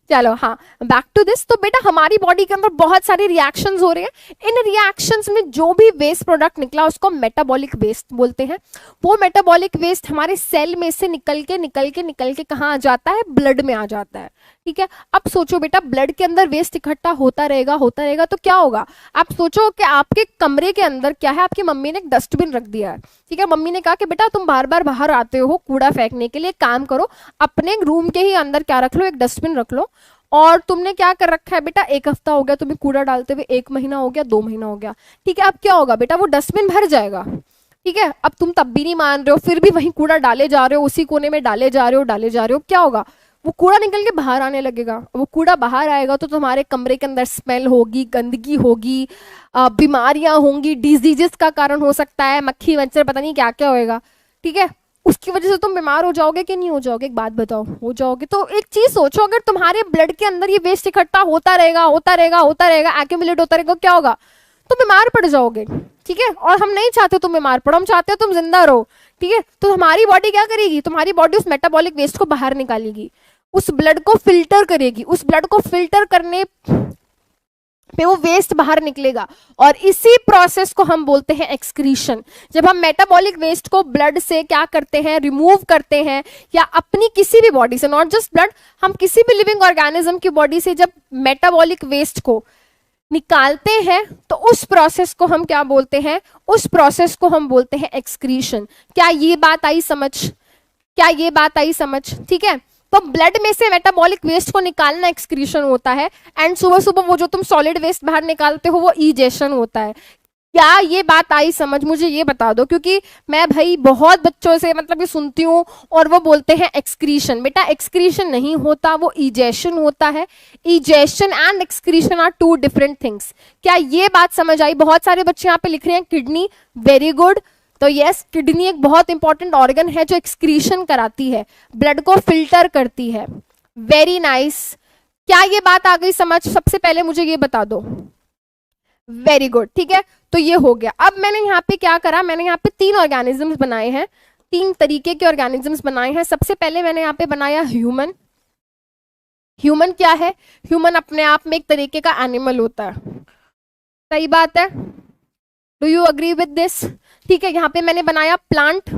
चलो हाँ, बैक टू दिस। तो बेटा हमारी बॉडी के अंदर बहुत सारे रिएक्शंस हो रहे हैं। इन रिएक्शंस में जो भी वेस्ट प्रोडक्ट निकला उसको मेटाबॉलिक वेस्ट बोलते हैं। वो मेटाबॉलिक वेस्ट हमारे सेल में से निकल के कहाँ आ जाता है? ब्लड में आ जाता है, ठीक है। अब सोचो बेटा, ब्लड के अंदर वेस्ट इकट्ठा होता रहेगा तो क्या होगा? आप सोचो कि आपके कमरे के अंदर क्या है, आपकी मम्मी ने एक डस्टबिन रख दिया है, ठीक है। मम्मी ने कहा कि बेटा तुम बार बार बाहर आते हो कूड़ा फेंकने के लिए, काम करो अपने रूम के ही अंदर क्या रख लो, एक डस्टबिन रख लो। और तुमने क्या कर रखा है बेटा, 1 हफ्ता हो गया तुम्हें कूड़ा डालते हुए, 1 महीना हो गया, 2 महीना हो गया, ठीक है। अब क्या होगा बेटा, वो डस्टबिन भर जाएगा, ठीक है। अब तुम तब भी नहीं मान रहे हो, फिर भी वहीं कूड़ा डाले जा रहे हो, उसी कोने में डाले जा रहे हो, क्या होगा? वो कूड़ा निकल के बाहर आने लगेगा। वो कूड़ा बाहर आएगा तो तुम्हारे कमरे के अंदर स्मेल होगी, गंदगी होगी, बीमारियां होंगी, डिजीजेस का कारण हो सकता है, मक्खी मच्छर पता नहीं क्या क्या होएगा, ठीक है। उसकी वजह से तुम बीमार हो जाओगे कि नहीं हो जाओगे? एक बात बताओ, हो जाओगे। तो एक चीज सोचो, अगर तुम्हारे ब्लड के अंदर ये वेस्ट इकट्ठा होता रहेगा, एक्यूमुलेट होता रहेगा, क्या होगा? तो बीमार पड़ जाओगे, ठीक है। और हम नहीं चाहते तुम बीमार पड़ो, हम चाहते हो तुम जिंदा रहो, ठीक है। तो हमारी बॉडी क्या करेगी? तुम्हारी बॉडी उस मेटाबॉलिक वेस्ट को बाहर निकालेगी, उस ब्लड को फिल्टर करेगी, उस ब्लड को फिल्टर करने पे वो वेस्ट बाहर निकलेगा, और इसी प्रोसेस को हम बोलते हैं एक्सक्रीशन। जब हम मेटाबॉलिक वेस्ट को ब्लड से क्या करते हैं, रिमूव करते हैं, या अपनी किसी भी बॉडी से, नॉट जस्ट ब्लड, हम किसी भी लिविंग ऑर्गेनिज्म की बॉडी से जब मेटाबॉलिक वेस्ट को निकालते हैं तो उस प्रोसेस को हम क्या बोलते हैं, उस प्रोसेस को हम बोलते हैं एक्सक्रीशन। क्या ये बात आई समझ, क्या ये बात आई समझ? ठीक है, तो ब्लड में से मेटाबॉलिक वेस्ट को निकालना एक्सक्रीशन होता है, एंड सुबह सुबह वो जो तुम सॉलिड वेस्ट बाहर निकालते हो वो इजेशन होता है। क्या ये बात आई समझ, मुझे ये बता दो, क्योंकि मैं भाई बहुत बच्चों से मतलब ये सुनती हूँ और वो बोलते हैं एक्सक्रीशन। बेटा एक्सक्रीशन नहीं होता, वो इजेशन होता है। Egestion and excretion are two different things. क्या ये बात समझ आई? बहुत सारे बच्चे यहाँ पे लिख रहे हैं किडनी, वेरी गुड। तो यस, किडनी एक बहुत इंपॉर्टेंट ऑर्गन है जो एक्सक्रीशन कराती है, ब्लड को फिल्टर करती है। Very nice. क्या ये बात आ गई समझ? सबसे पहले मुझे ये बता दो। वेरी गुड, ठीक है, तो ये हो गया। अब मैंने यहाँ पे क्या करा, मैंने यहाँ पे 3 ऑर्गेनिजम्स बनाए हैं, 3 तरीके के ऑर्गेनिजम्स बनाए हैं। सबसे पहले मैंने यहाँ पे बनाया ह्यूमन। ह्यूमन क्या है? ह्यूमन अपने आप में एक तरीके का एनिमल होता है, सही बात है। Do you agree with this? ठीक है, यहाँ पे मैंने बनाया प्लांट,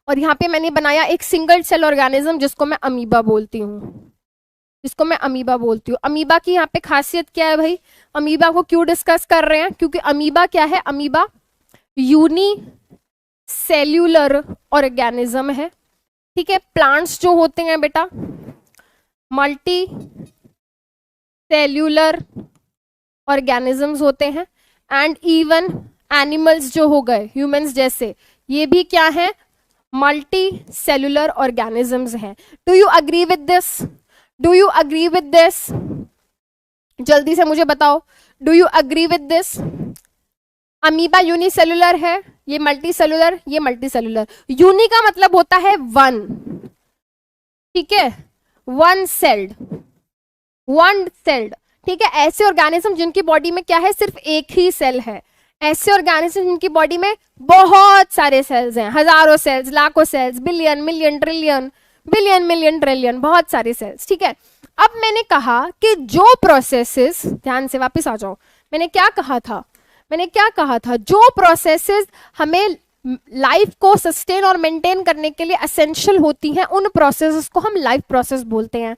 और यहाँ पे मैंने बनाया एक सिंगल सेल ऑर्गेनिज्म जिसको मैं अमीबा बोलती हूँ, जिसको मैं अमीबा बोलती हूँ। अमीबा की यहाँ पे खासियत क्या है भाई? अमीबा को क्यों डिस्कस कर रहे हैं? क्योंकि अमीबा क्या है? अमीबा यूनी सेल्यूलर ऑर्गेनिज्म है, ठीक है। प्लांट्स जो होते हैं बेटा मल्टी सेल्यूलर ऑर्गेनिजम्स होते हैं, एंड इवन एनिमल्स जो हो गए ह्यूमंस जैसे, ये भी क्या है? मल्टी सेल्यूलर ऑर्गेनिजम्स हैं। Do you agree with this? Do you agree with this? जल्दी से मुझे बताओ, do you agree with this? Amoeba unicellular है, ये मल्टी सेल्यूलर, ये मल्टी सेल्यूलर। यूनि का मतलब होता है 1, ठीक है, 1 सेल्ड, 1 सेल्ड, ठीक है। ऐसे ऑर्गेनिज्म जिनकी बॉडी में क्या है? सिर्फ एक ही सेल है। ऐसे ऑर्गेनिज्म जिनकी बॉडी में बहुत सारे सेल्स हैं, हजारों सेल्स, लाखों cells, billion million trillion, billion million trillion, बहुत सारे सेल्स, ठीक है। अब मैंने कहा कि जो प्रोसेसेस, ध्यान से वापस आ जाओ, मैंने क्या कहा था? मैंने क्या कहा था? जो प्रोसेसेस हमें लाइफ को सस्टेन और मेंटेन करने के लिए एसेंशियल होती हैं, उन प्रोसेसेस को हम लाइफ प्रोसेस बोलते हैं।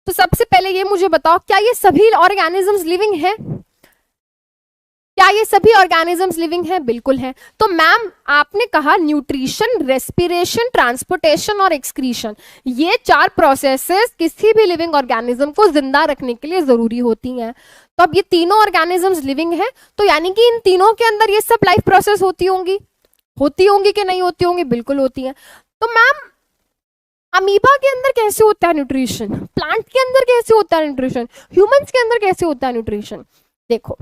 तो सबसे पहले ये मुझे बताओ, क्या ये सभी ऑर्गेनिजम्स लिविंग हैं? क्या ये सभी ऑर्गेनिजम्स लिविंग हैं? बिल्कुल हैं। तो मैम आपने कहा न्यूट्रिशन, रेस्पिरेशन, ट्रांसपोर्टेशन और एक्सक्रीशन, ये 4 प्रोसेसेस किसी भी लिविंग ऑर्गेनिज्म को जिंदा रखने के लिए जरूरी होती हैं। तो अब ये तीनों ऑर्गेनिजम्स लिविंग हैं, तो यानी कि इन तीनों के अंदर ये सब लाइफ प्रोसेस होती होंगी, होती होंगी कि नहीं होती होंगी? बिल्कुल होती हैं। तो मैम अमीबा के अंदर कैसे होता है न्यूट्रिशन? प्लांट के अंदर कैसे होता है न्यूट्रिशन? ह्यूमंस के अंदर कैसे होता है न्यूट्रिशन? देखो,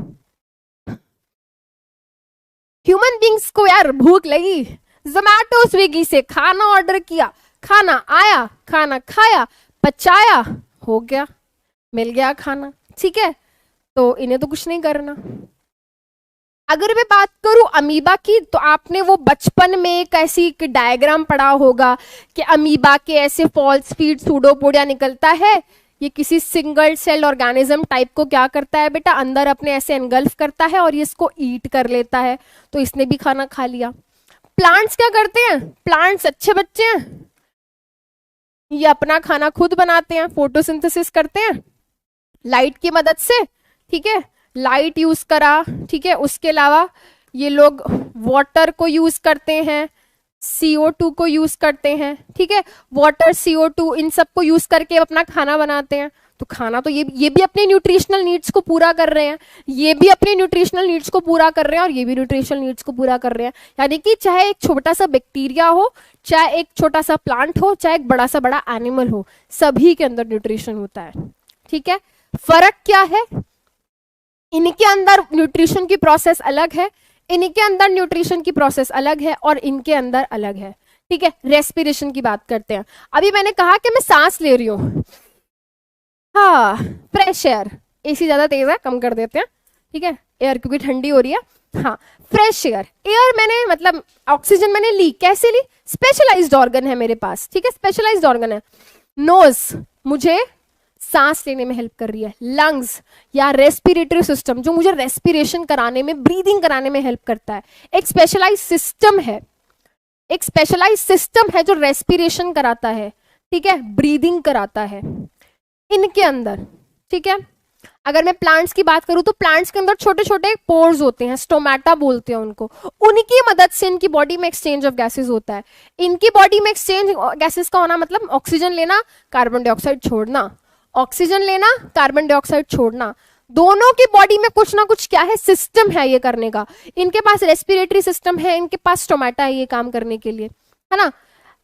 ह्यूमन बींग्स को यार भूख लगी, जोमैटो स्विगी से खाना ऑर्डर किया, खाना आया, खाना खाया, पचाया, हो गया, मिल गया खाना, ठीक है। तो इन्हें तो कुछ नहीं करना। अगर मैं बात करूं अमीबा की, तो आपने वो बचपन में एक ऐसी डायग्राम पढ़ा होगा कि अमीबा के ऐसे फॉल्स फीड सूडोपोडिया निकलता है, ये किसी सिंगल सेल ऑर्गेनिज्म टाइप को क्या करता है बेटा? अंदर अपने ऐसे एनगल्फ करता है और ये इसको ईट कर लेता है। तो इसने भी खाना खा लिया। प्लांट्स क्या करते हैं? प्लांट्स अच्छे बच्चे हैं, ये अपना खाना खुद बनाते हैं, फोटोसिंथेसिस करते हैं लाइट की मदद से, ठीक है, लाइट यूज करा, ठीक है। उसके अलावा ये लोग वाटर को यूज करते हैं, CO2 को यूज करते हैं, ठीक है। वाटर, CO2 इन सब को यूज करके अपना खाना बनाते हैं। तो खाना तो ये भी अपने न्यूट्रिशनल नीड्स को पूरा कर रहे हैं, ये भी अपने न्यूट्रिशनल नीड्स को पूरा कर रहे हैं, और ये भी न्यूट्रिशनल नीड्स को पूरा कर रहे हैं। यानी कि चाहे एक छोटा सा बैक्टीरिया हो, चाहे एक छोटा सा प्लांट हो, चाहे एक बड़ा सा बड़ा एनिमल हो, सभी के अंदर न्यूट्रिशन होता है, ठीक है। फर्क क्या है? इनके अंदर न्यूट्रिशन की प्रोसेस अलग है, इनके अंदर न्यूट्रिशन की प्रोसेस अलग है, और इनके अंदर अलग है, ठीक है। रेस्पिरेशन की बात करते हैं। अभी मैंने कहा कि मैं सांस ले रही हूँ, हाँ, फ्रेश एयर, एसी ज्यादा तेज है, कम कर देते हैं, ठीक है, एयर क्योंकि ठंडी हो रही है, हाँ, फ्रेश एयर, एयर मैंने मतलब ऑक्सीजन मैंने ली, कैसे ली? स्पेशलाइज्ड ऑर्गन है मेरे पास, ठीक है, स्पेशलाइज्ड ऑर्गन है। नोज मुझे सांस लेने में हेल्प कर रही है, लंग्स या रेस्पिरेटरी सिस्टम जो मुझे रेस्पिरेशन कराने में, ब्रीदिंग कराने में हेल्प करता है। एक स्पेशलाइज सिस्टम है, एक स्पेशलाइज सिस्टम है जो रेस्पिरेशन कराता है, ठीक है, ब्रीदिंग कराता है इनके अंदर, ठीक है। अगर मैं प्लांट्स की बात करूं तो प्लांट्स के अंदर छोटे छोटे पोर्स होते हैं, स्टोमेटा बोलते हैं उनको, उनकी मदद से इनकी बॉडी में एक्सचेंज ऑफ गैसेस होता है। इनकी बॉडी में एक्सचेंज गैसेस का होना मतलब ऑक्सीजन लेना, कार्बन डाइऑक्साइड छोड़ना, ऑक्सीजन लेना, कार्बन डाइऑक्साइड छोड़ना। दोनों की बॉडी में कुछ ना कुछ क्या है, सिस्टम है ये करने का। इनके पास रेस्पिरेटरी सिस्टम है, इनके पास स्टोमेटा है ये काम करने के लिए, है ना।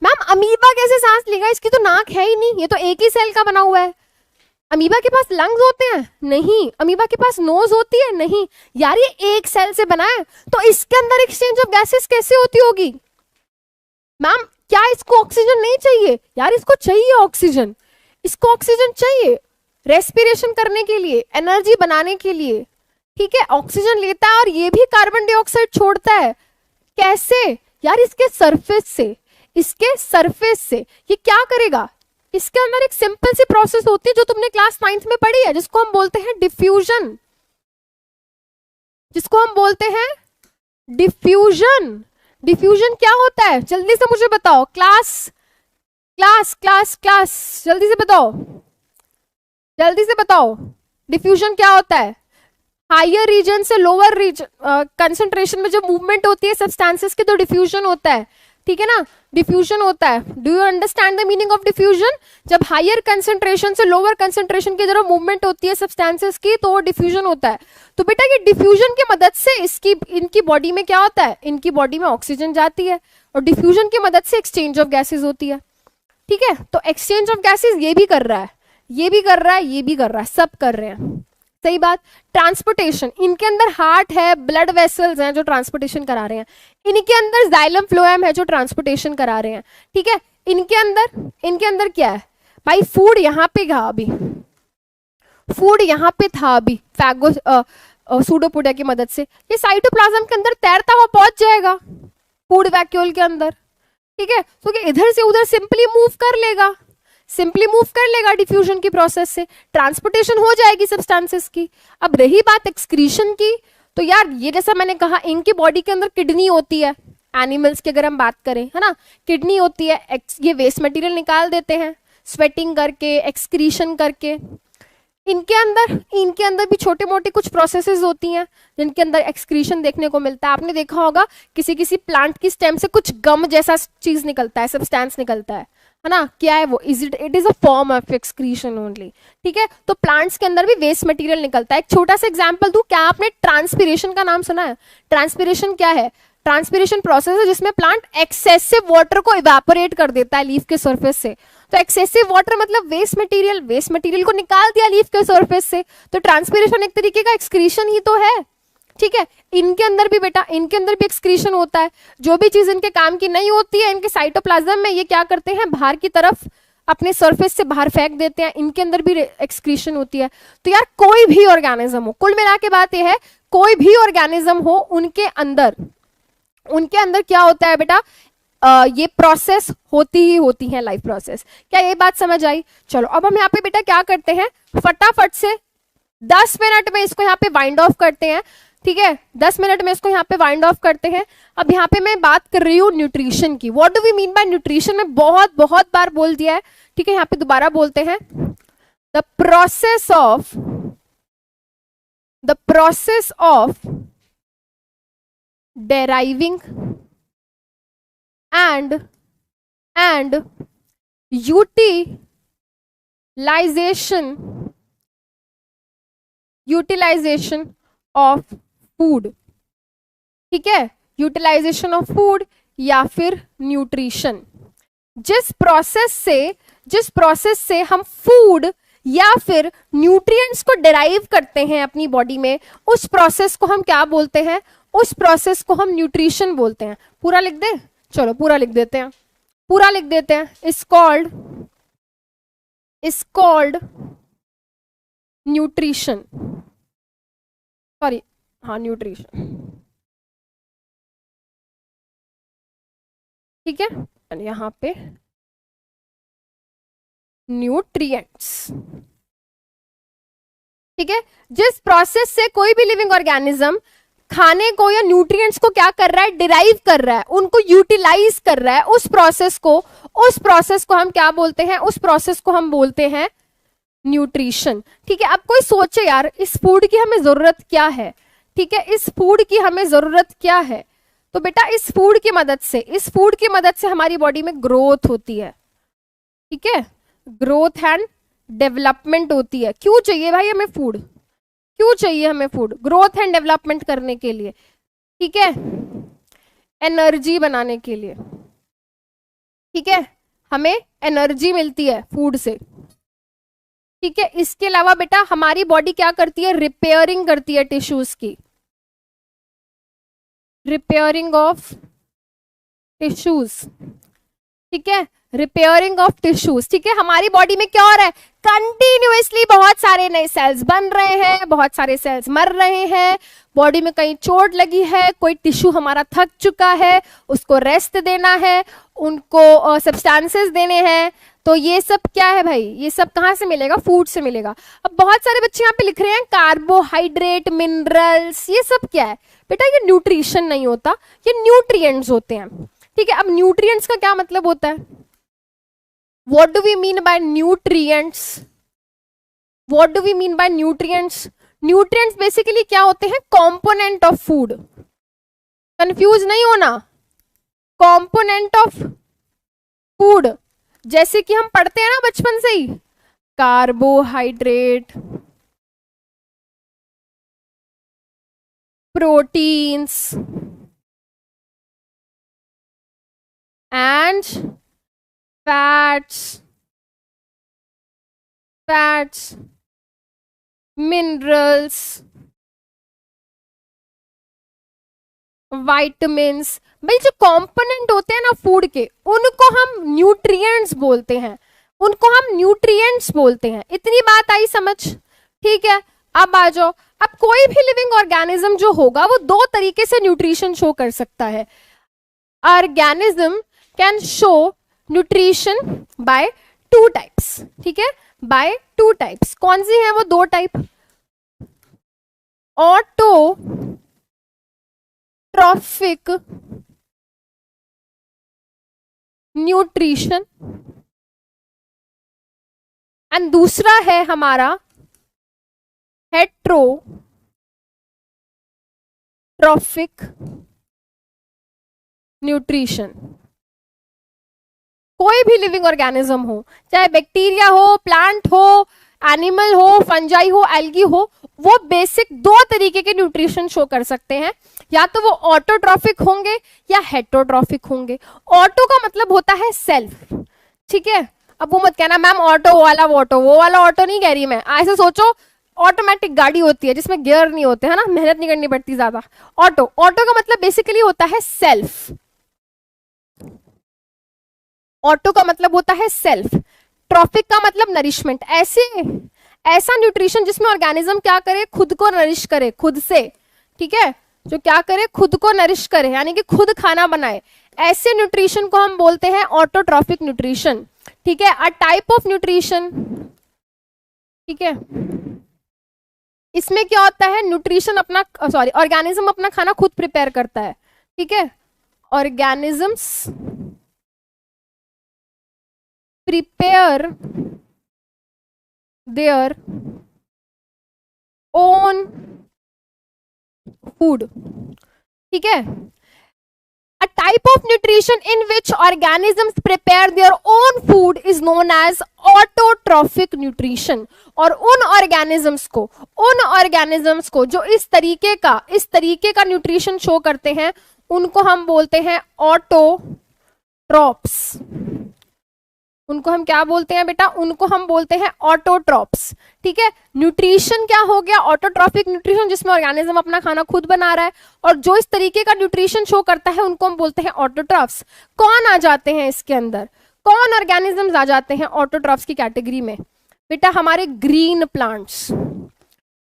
मैम अमीबा कैसे सांस लेगा, इसकी तो नाक है ही नहीं, ये तो एक ही सेल का बना हुआ है। अमीबा के पास लंग्स होते हैं? नहीं। अमीबा के पास नोज होती है? नहीं। यार ये एक सेल से बना है, तो इसके अंदर एक्सचेंज ऑफ गैसेस कैसे होती होगी? मैम क्या इसको ऑक्सीजन नहीं चाहिए? यार इसको चाहिए ऑक्सीजन, इसको ऑक्सीजन चाहिए रेस्पिरेशन करने के लिए, एनर्जी बनाने के लिए, ठीक है। ऑक्सीजन लेता है और ये भी कार्बन डाइऑक्साइड छोड़ता है। कैसे? यार इसके सरफेस से, इसके सरफेस से ये क्या करेगा, इसके अंदर एक सिंपल सी प्रोसेस होती है जो तुमने क्लास 9th में पढ़ी है, जिसको हम बोलते हैं डिफ्यूजन, जिसको हम बोलते हैं डिफ्यूजन। डिफ्यूजन क्या होता है, जल्दी से मुझे बताओ, क्लास क्लास क्लास क्लास जल्दी से बताओ, जल्दी से बताओ, डिफ्यूजन क्या होता है? हायर रीजन से लोअर रीजन कंसंट्रेशन में जो मूवमेंट होती है सब्सटेंसेस की, तो डिफ्यूजन होता है, ठीक है ना, डिफ्यूजन होता है। Do you understand the meaning of diffusion? जब हायर कंसंट्रेशन से लोअर कंसंट्रेशन की तरफ मूवमेंट होती है सब्सटेंसेस की, तो वो डिफ्यूजन होता है। तो बेटा ये डिफ्यूजन की मदद से इसकी इनकी बॉडी में क्या होता है, इनकी बॉडी में ऑक्सीजन जाती है और डिफ्यूजन की मदद से एक्सचेंज ऑफ गैसेज होती है, ठीक है। तो एक्सचेंज ऑफ गैसेज ये भी कर रहा है, ये भी कर रहा है, ये भी कर रहा है, सब कर रहे हैं, सही बात। ट्रांसपोर्टेशन, इनके अंदर हार्ट है, ब्लड वेसल्स हैं जो ट्रांसपोर्टेशन करा रहे हैं, इनके अंदर जाइलम फ्लोएम है जो ट्रांसपोर्टेशन करा रहे हैं, ठीक है। इनके अंदर क्या है भाई, फूड यहाँ पे था अभी, फूड यहाँ पे था अभी, फैगो सूडोपोडिया की मदद से ये साइटोप्लाज्म के अंदर तैरता हुआ पहुंच जाएगा फूड वैक्यूल के अंदर, ठीक है। तो कि इधर से उधर सिंपली मूव कर लेगा, सिंपली मूव कर लेगा डिफ्यूजन की प्रोसेस से, ट्रांसपोर्टेशन हो जाएगी सब्सटेंसेस की। अब रही बात एक्सक्रीशन की, तो यार ये जैसा मैंने कहा इनकी बॉडी के अंदर किडनी होती है, एनिमल्स की अगर हम बात करें, है ना, किडनी होती है, ये वेस्ट मटेरियल निकाल देते हैं स्वेटिंग करके, एक्सक्रीशन करके। इनके अंदर भी छोटे मोटे कुछ प्रोसेसेस होती हैं जिनके अंदर एक्सक्रीशन देखने को मिलता है। आपने देखा होगा किसी किसी प्लांट की स्टेम से कुछ गम जैसा चीज निकलता है, सब्सटेंस निकलता है ना, क्या है वो, it is a form of excretion only, ठीक है। तो प्लांट्स के अंदर भी वेस्ट मटेरियल निकलता है। एक छोटा सा एग्जांपल दूं, क्या आपने ट्रांसपिरेशन का नाम सुना है? ट्रांसपिरेशन क्या है? ट्रांसपिरेशन प्रोसेस है जिसमें प्लांट एक्सेसिव वाटर को इवेपोरेट कर देता है लीफ के सरफेस से। तो एक्सेसिव वाटर मतलब वेस्ट मटेरियल को निकाल दिया लीफ के सरफेस से, तो ट्रांसपिरेशन एक तरीके का एक्सक्रीशन ही तो है, ठीक है। इनके अंदर भी बेटा, इनके अंदर भी एक्सक्रीशन होता है। जो भी चीज इनके काम की नहीं होती है इनके साइटोप्लाज्म में, ये क्या करते हैं, बाहर की तरफ अपने सरफेस से बाहर फेंक देते हैं। इनके अंदर भी एक्सक्रीशन होती है। तो यार कोई भी ऑर्गेनिज्म हो, कुल मिला के बात यह है, कोई भी ऑर्गेनिज्म हो, उनके अंदर क्या होता है बेटा, ये प्रोसेस होती ही होती है, लाइफ प्रोसेस। क्या ये बात समझ आई? चलो अब हम यहाँ पे बेटा क्या करते हैं, फटाफट से 10 मिनट में इसको यहाँ पे वाइंड ऑफ करते हैं, ठीक है। 10 मिनट में इसको यहाँ पे वाइंड ऑफ करते हैं। अब यहाँ पे मैं बात कर रही हूँ न्यूट्रिशन की। What do we mean by nutrition? में बहुत बार बोल दिया है, ठीक है। यहाँ पे दोबारा बोलते हैं, the process of deriving and utilization of food, ठीक है। यूटिलाइजेशन ऑफ फूड या फिर न्यूट्रिशन, जिस प्रोसेस से हम फूड या फिर न्यूट्रिएंट्स को डिराइव करते हैं अपनी बॉडी में, उस प्रोसेस को हम क्या बोलते हैं? उस प्रोसेस को हम न्यूट्रिशन बोलते हैं। पूरा लिख दे, चलो पूरा लिख देते हैं, पूरा लिख देते हैं। इज कॉल्ड न्यूट्रिशन, सॉरी, हाँ न्यूट्रिशन, ठीक है। यहां पे न्यूट्रिएंट्स, ठीक है। जिस प्रोसेस से कोई भी लिविंग ऑर्गेनिज्म खाने को या न्यूट्रिएंट्स को क्या कर रहा है, डिराइव कर रहा है, उनको यूटिलाइज कर रहा है, उस प्रोसेस को हम क्या बोलते हैं? उस प्रोसेस को हम बोलते हैं न्यूट्रिशन। ठीक है, अब कोई सोचे यार इस फूड की हमें जरूरत क्या है, ठीक है, इस फूड की हमें जरूरत क्या है, तो बेटा इस फूड की मदद से हमारी बॉडी में ग्रोथ होती है, ठीक है, ग्रोथ एंड डेवलपमेंट होती है। क्यों चाहिए भाई हमें फूड, क्यों चाहिए हमें फूड? ग्रोथ एंड डेवलपमेंट करने के लिए, ठीक है, एनर्जी बनाने के लिए, ठीक है, हमें एनर्जी मिलती है फूड से, ठीक है। इसके अलावा बेटा हमारी बॉडी क्या करती है, रिपेयरिंग करती है टिश्यूज की, रिपेयरिंग ऑफ टिश्यूज, ठीक है, रिपेयरिंग ऑफ टिश्यूज, ठीक है। हमारी बॉडी में क्या हो रहा है, कंटिन्यूअसली बहुत सारे नए सेल्स बन रहे हैं, बहुत सारे सेल्स मर रहे हैं, बॉडी में कहीं चोट लगी है, कोई टिश्यू हमारा थक चुका है, उसको रेस्ट देना है, उनको सब्सटेंसेस देने हैं, तो ये सब क्या है भाई, ये सब कहाँ से मिलेगा, फूड से मिलेगा। अब बहुत सारे बच्चे यहाँ पे लिख रहे हैं कार्बोहाइड्रेट, मिनरल्स, ये सब क्या है बेटा, ये न्यूट्रिशन नहीं होता, ये न्यूट्रिएंट्स होते हैं, ठीक है। अब न्यूट्रिएंट्स का क्या मतलब होता है, what do we mean by nutrients, what do we mean by nutrients? Nutrients basically क्या होते हैं, कंपोनेंट ऑफ फूड, कंफ्यूज नहीं होना, कंपोनेंट ऑफ फूड, जैसे कि हम पढ़ते हैं ना बचपन से ही, carbohydrate, proteins and fats, minerals, vitamins, भाई जो कंपोनेंट होते हैं ना फूड के, उनको हम न्यूट्रिएंट्स बोलते हैं, उनको हम न्यूट्रिएंट्स बोलते हैं। इतनी बात आई समझ, ठीक है। अब आ जाओ, अब कोई भी लिविंग ऑर्गेनिज्म जो होगा वो दो तरीके से न्यूट्रिशन शो कर सकता है। Organism can show nutrition by two types, ठीक है, बाय टू टाइप्स। कौन सी है वो दो टाइप, ऑटोट्रॉफिक न्यूट्रिशन एंड दूसरा है हमारा हेट्रोट्रॉफिक न्यूट्रिशन। कोई भी लिविंग ऑर्गेनिज्म हो, चाहे बैक्टीरिया हो, प्लांट हो, एनिमल हो, फंजाई हो, एल्गी हो, वो बेसिक दो तरीके के न्यूट्रिशन शो कर सकते हैं, या तो वो ऑटोट्रॉफिक होंगे या हेट्रोट्रॉफिक होंगे। ऑटो का मतलब होता है सेल्फ, ठीक है। अब वो मत कहना मैम ऑटो वाला वो वाला ऑटो नहीं कह रही मैं, ऐसे सोचो ऑटोमेटिक गाड़ी होती है जिसमें गियर नहीं होते, है ना, मेहनत नहीं करनी पड़ती ज्यादा। ऑटो का मतलब बेसिकली होता है सेल्फ, ऑटो का मतलब होता है सेल्फ, ट्रॉफिक का मतलब नरिशमेंट, ऐसा न्यूट्रिशन जिसमें ऑर्गेनिज्म क्या करे, खुद को नरिश करे खुद से, ठीक है, जो क्या करे, खुद को नरिश करे, यानी कि खुद खाना बनाए, ऐसे न्यूट्रिशन को हम बोलते हैं ऑटोट्रॉफिक न्यूट्रिशन, ठीक है। अ टाइप ऑफ न्यूट्रिशन, ठीक है, इसमें क्या होता है, न्यूट्रिशन अपना ऑर्गेनिज्म अपना खाना खुद प्रिपेयर करता है, ठीक है, organisms prepare their own food, ठीक है। A type of nutrition in which organisms prepare their own food is known as autotrophic nutrition। और उन organisms को जो इस तरीके का न्यूट्रिशन शो करते हैं, उनको हम बोलते हैं ऑटोट्रॉप्स। उनको हम क्या बोलते हैं बेटा, उनको हम बोलते हैं ऑटोट्रॉप्स, ठीक है। न्यूट्रिशन क्या हो गया, ऑटोट्रॉफिक न्यूट्रिशन, जिसमें ऑर्गेनिज्म अपना खाना खुद बना रहा है, और जो इस तरीके का न्यूट्रिशन शो करता है उनको हम बोलते हैं ऑटोट्रॉप्स। कौन आ जाते हैं इसके अंदर, कौन ऑर्गेनिजम्स आ जाते हैं ऑटोट्रॉप्स की कैटेगरी में बेटा, हमारे ग्रीन प्लांट्स,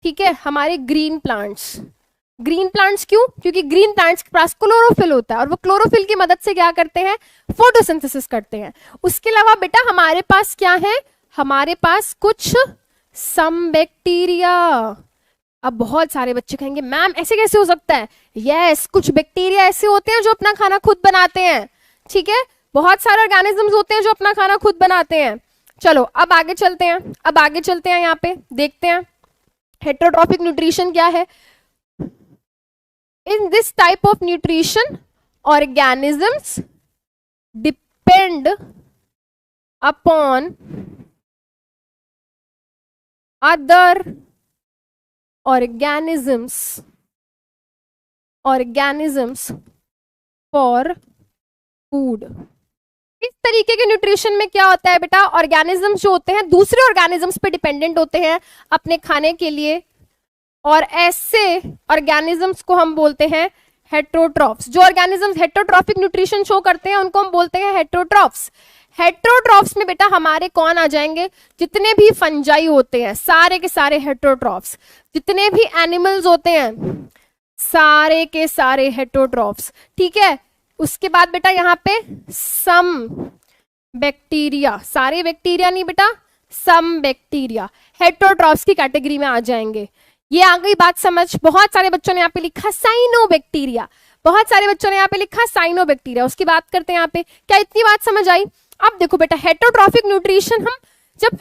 ठीक है, हमारे ग्रीन प्लांट्स। ग्रीन प्लांट्स क्यों, क्योंकि ग्रीन प्लांट्स के पास क्लोरोफिल होता है, और वो क्लोरोफिल की मदद से क्या करते हैं, फोटोसिंथेसिस करते हैं। उसके अलावा बेटा हमारे पास क्या है, हमारे पास कुछ सम बैक्टीरिया। अब बहुत सारे बच्चे कहेंगे मैम ऐसे कैसे हो सकता है, यस, कुछ बैक्टीरिया ऐसे होते हैं जो अपना खाना खुद बनाते हैं, ठीक है, बहुत सारे ऑर्गेनिजम्स होते हैं जो अपना खाना खुद बनाते हैं, चलो अब आगे चलते हैं, अब आगे चलते हैं, यहाँ पे देखते हैं हेटेरोट्रॉफिक न्यूट्रिशन क्या है। In this type of nutrition organisms depend upon other organisms for food। इस तरीके के न्यूट्रिशन में क्या होता है बेटा, ऑर्गेनिजम्स जो होते हैं दूसरे ऑर्गेनिजम्स पे डिपेंडेंट होते हैं अपने खाने के लिए, और ऐसे ऑर्गेनिजम्स को हम बोलते हैं हेटेरोट्रॉफ्स। जो ऑर्गेनिजम्स हेटेरोट्रॉफिक न्यूट्रिशन शो करते हैं उनको हम बोलते हैं हेटेरोट्रॉफ्स। हेटेरोट्रॉफ्स में बेटा हमारे कौन आ जाएंगे, जितने भी फंजाई होते हैं सारे के सारे हेटेरोट्रॉफ्स, जितने भी एनिमल्स होते हैं सारे के सारे हेटेरोट्रॉफ्स, ठीक है। उसके बाद बेटा यहाँ पे सम बैक्टीरिया, सारे बैक्टीरिया नहीं बेटा, सम बैक्टीरिया हेटेरोट्रॉफ्स की कैटेगरी में आ जाएंगे। ये आ गई बात समझ। बहुत सारे बच्चों ने यहाँ पे लिखा साइनोबैक्टीरिया, बहुत सारे बच्चों ने यहाँ पे लिखा साइनोबैक्टीरिया। उसकी बात करते हैं यहाँ पे, क्या इतनी बात समझ आई। अब देखो बेटा हेटेरोट्रॉफिक न्यूट्रिशन हम जब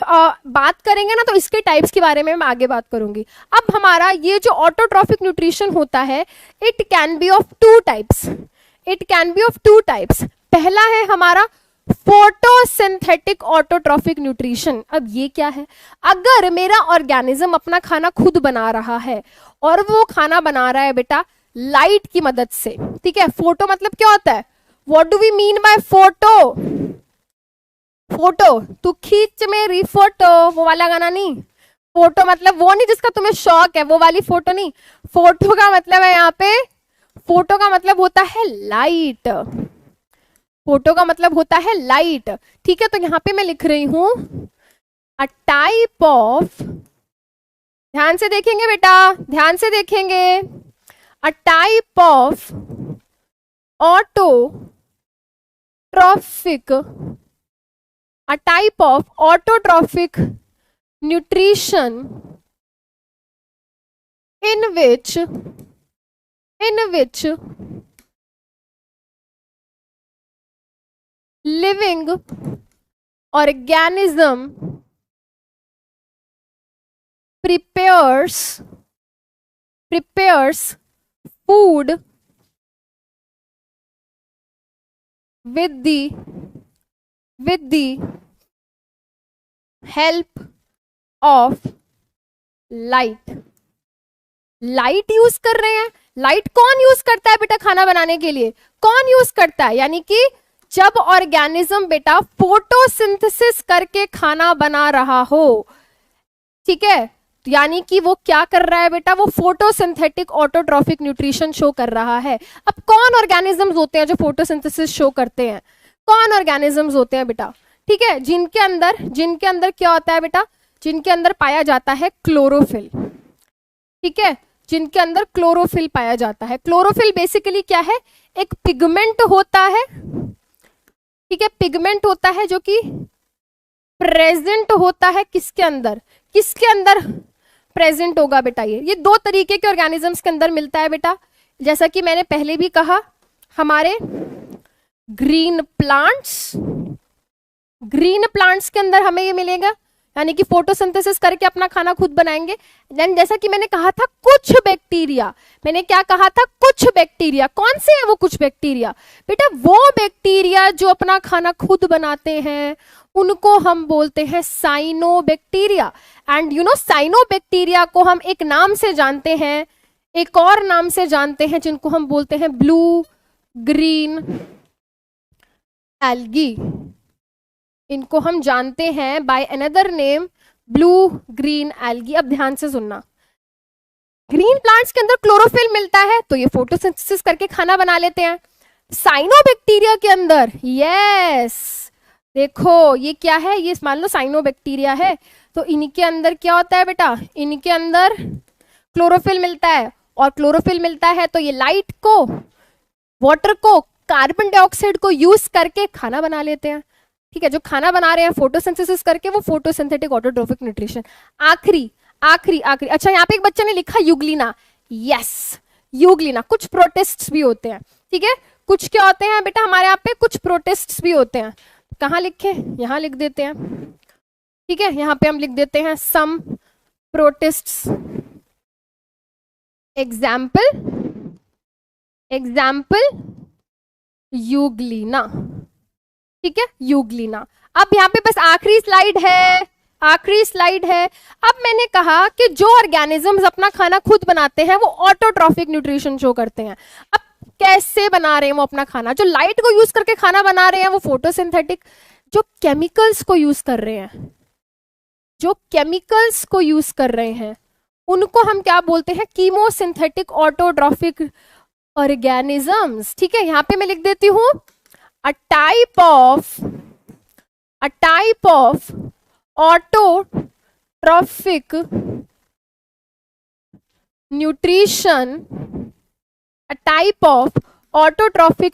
बात करेंगे ना तो इसके टाइप्स के बारे में मैं आगे बात करूंगी। अब हमारा ये जो ऑटोट्रॉफिक न्यूट्रिशन होता है, it can be of two types, it can be of two types. पहला है हमारा फोटोसिंथेटिक ऑटोट्रॉफिक न्यूट्रिशन। अब ये क्या है, अगर मेरा ऑर्गेनिज्म अपना खाना खुद बना रहा है और वो खाना बना रहा है बेटा लाइट की मदद से, ठीक है। फोटो मतलब क्या होता है, what do we mean by photo, photo तू खींच मेरी फोटो, वो वाला गाना नहीं। फोटो मतलब वो नहीं जिसका तुम्हें शौक है, वो वाली फोटो नहीं। फोटो का मतलब है यहाँ पे, फोटो का मतलब होता है लाइट, फोटो का मतलब होता है लाइट, ठीक है। तो यहां पे मैं लिख रही हूं अ टाइप ऑफ, ध्यान से देखेंगे बेटा, ध्यान से देखेंगे, a type of autotrophic, a type of autotrophic nutrition in which living organism prepares food with the help of light। Light use कर रहे हैं। लाइट कौन यूज करता है बेटा खाना बनाने के लिए, कौन यूज करता है, यानी कि जब ऑर्गेनिज्म बेटा फोटोसिंथेसिस करके खाना बना रहा हो, ठीक है, यानी कि वो क्या कर रहा है बेटा, वो फोटोसिंथेटिक ऑटोट्रॉफिक न्यूट्रिशन शो कर रहा है। अब कौन ऑर्गेनिजम्स होते हैं जो फोटोसिंथेसिस शो करते हैं, कौन ऑर्गेनिजम्स होते हैं बेटा, ठीक है, जिनके अंदर क्या होता है बेटा, जिनके अंदर पाया जाता है क्लोरोफिल, ठीक है, जिनके अंदर क्लोरोफिल पाया जाता है। क्लोरोफिल बेसिकली क्या है, एक पिगमेंट होता है, ठीक है, पिगमेंट होता है जो कि प्रेजेंट होता है किसके अंदर, किसके अंदर प्रेजेंट होगा बेटा, ये दो तरीके के ऑर्गेनिजम्स के अंदर मिलता है बेटा। जैसा कि मैंने पहले भी कहा, हमारे ग्रीन प्लांट्स के अंदर हमें ये मिलेगा, यानी कि फोटोसिंथेसिस करके अपना खाना खुद बनाएंगे। देन जैसा कि मैंने कहा था कुछ बैक्टीरिया, मैंने क्या कहा था, कुछ बैक्टीरिया, कौन से हैं वो कुछ बैक्टीरिया बेटा, वो बैक्टीरिया जो अपना खाना खुद बनाते हैं उनको हम बोलते हैं cyanobacteria. And you know cyanobacteria को हम एक नाम से जानते हैं, एक और नाम से जानते हैं जिनको हम बोलते हैं ब्लू ग्रीन एल्गी। इनको हम जानते हैं by another name blue green algae. अब ध्यान से सुनना, ग्रीन प्लांट्स के अंदर क्लोरोफिल मिलता है तो ये फोटोसिंथेसिस करके खाना बना लेते हैं। साइनोबैक्टीरिया के अंदर, यस देखो ये क्या है, ये मान लो साइनोबैक्टीरिया है, तो इनके अंदर क्या होता है बेटा, इनके अंदर क्लोरोफिल मिलता है, और क्लोरोफिल मिलता है तो ये लाइट को, वाटर को, कार्बन डाइऑक्साइड को यूज करके खाना बना लेते हैं, ठीक है। जो खाना बना रहे हैं फोटोसिंथेसिस करके, वो फोटोसिंथेटिक ऑटोट्रॉफिक न्यूट्रिशन। आखिरी, अच्छा यहाँ पे एक बच्चे ने लिखा यूग्लिना, यस यूग्लिना। कुछ प्रोटिस्ट्स भी होते हैं, ठीक है, कुछ क्या होते हैं बेटा हमारे यहाँ पे, कुछ प्रोटिस्ट्स भी होते हैं। कहाँ लिखे, यहाँ लिख देते हैं, ठीक है, यहां पे हम लिख देते हैं सम प्रोटिस्ट्स। Example Euglena. ठीक है, यूग्लिना। अब यहाँ पे बस आखिरी स्लाइड है। अब मैंने कहा कि जो ऑर्गेनिजम्स अपना खाना खुद बनाते हैं वो ऑटोट्रॉफिक न्यूट्रिशन शो करते हैं। अब कैसे बना रहे हैं वो अपना खाना? जो लाइट को यूज करके खाना बना रहे हैं वो फोटोसिंथेटिक। जो केमिकल्स को यूज कर रहे हैं उनको हम क्या बोलते हैं? Chemosynthetic autotrophic organisms. ठीक है, यहां पे मैं लिख देती हूं a type of autotrophic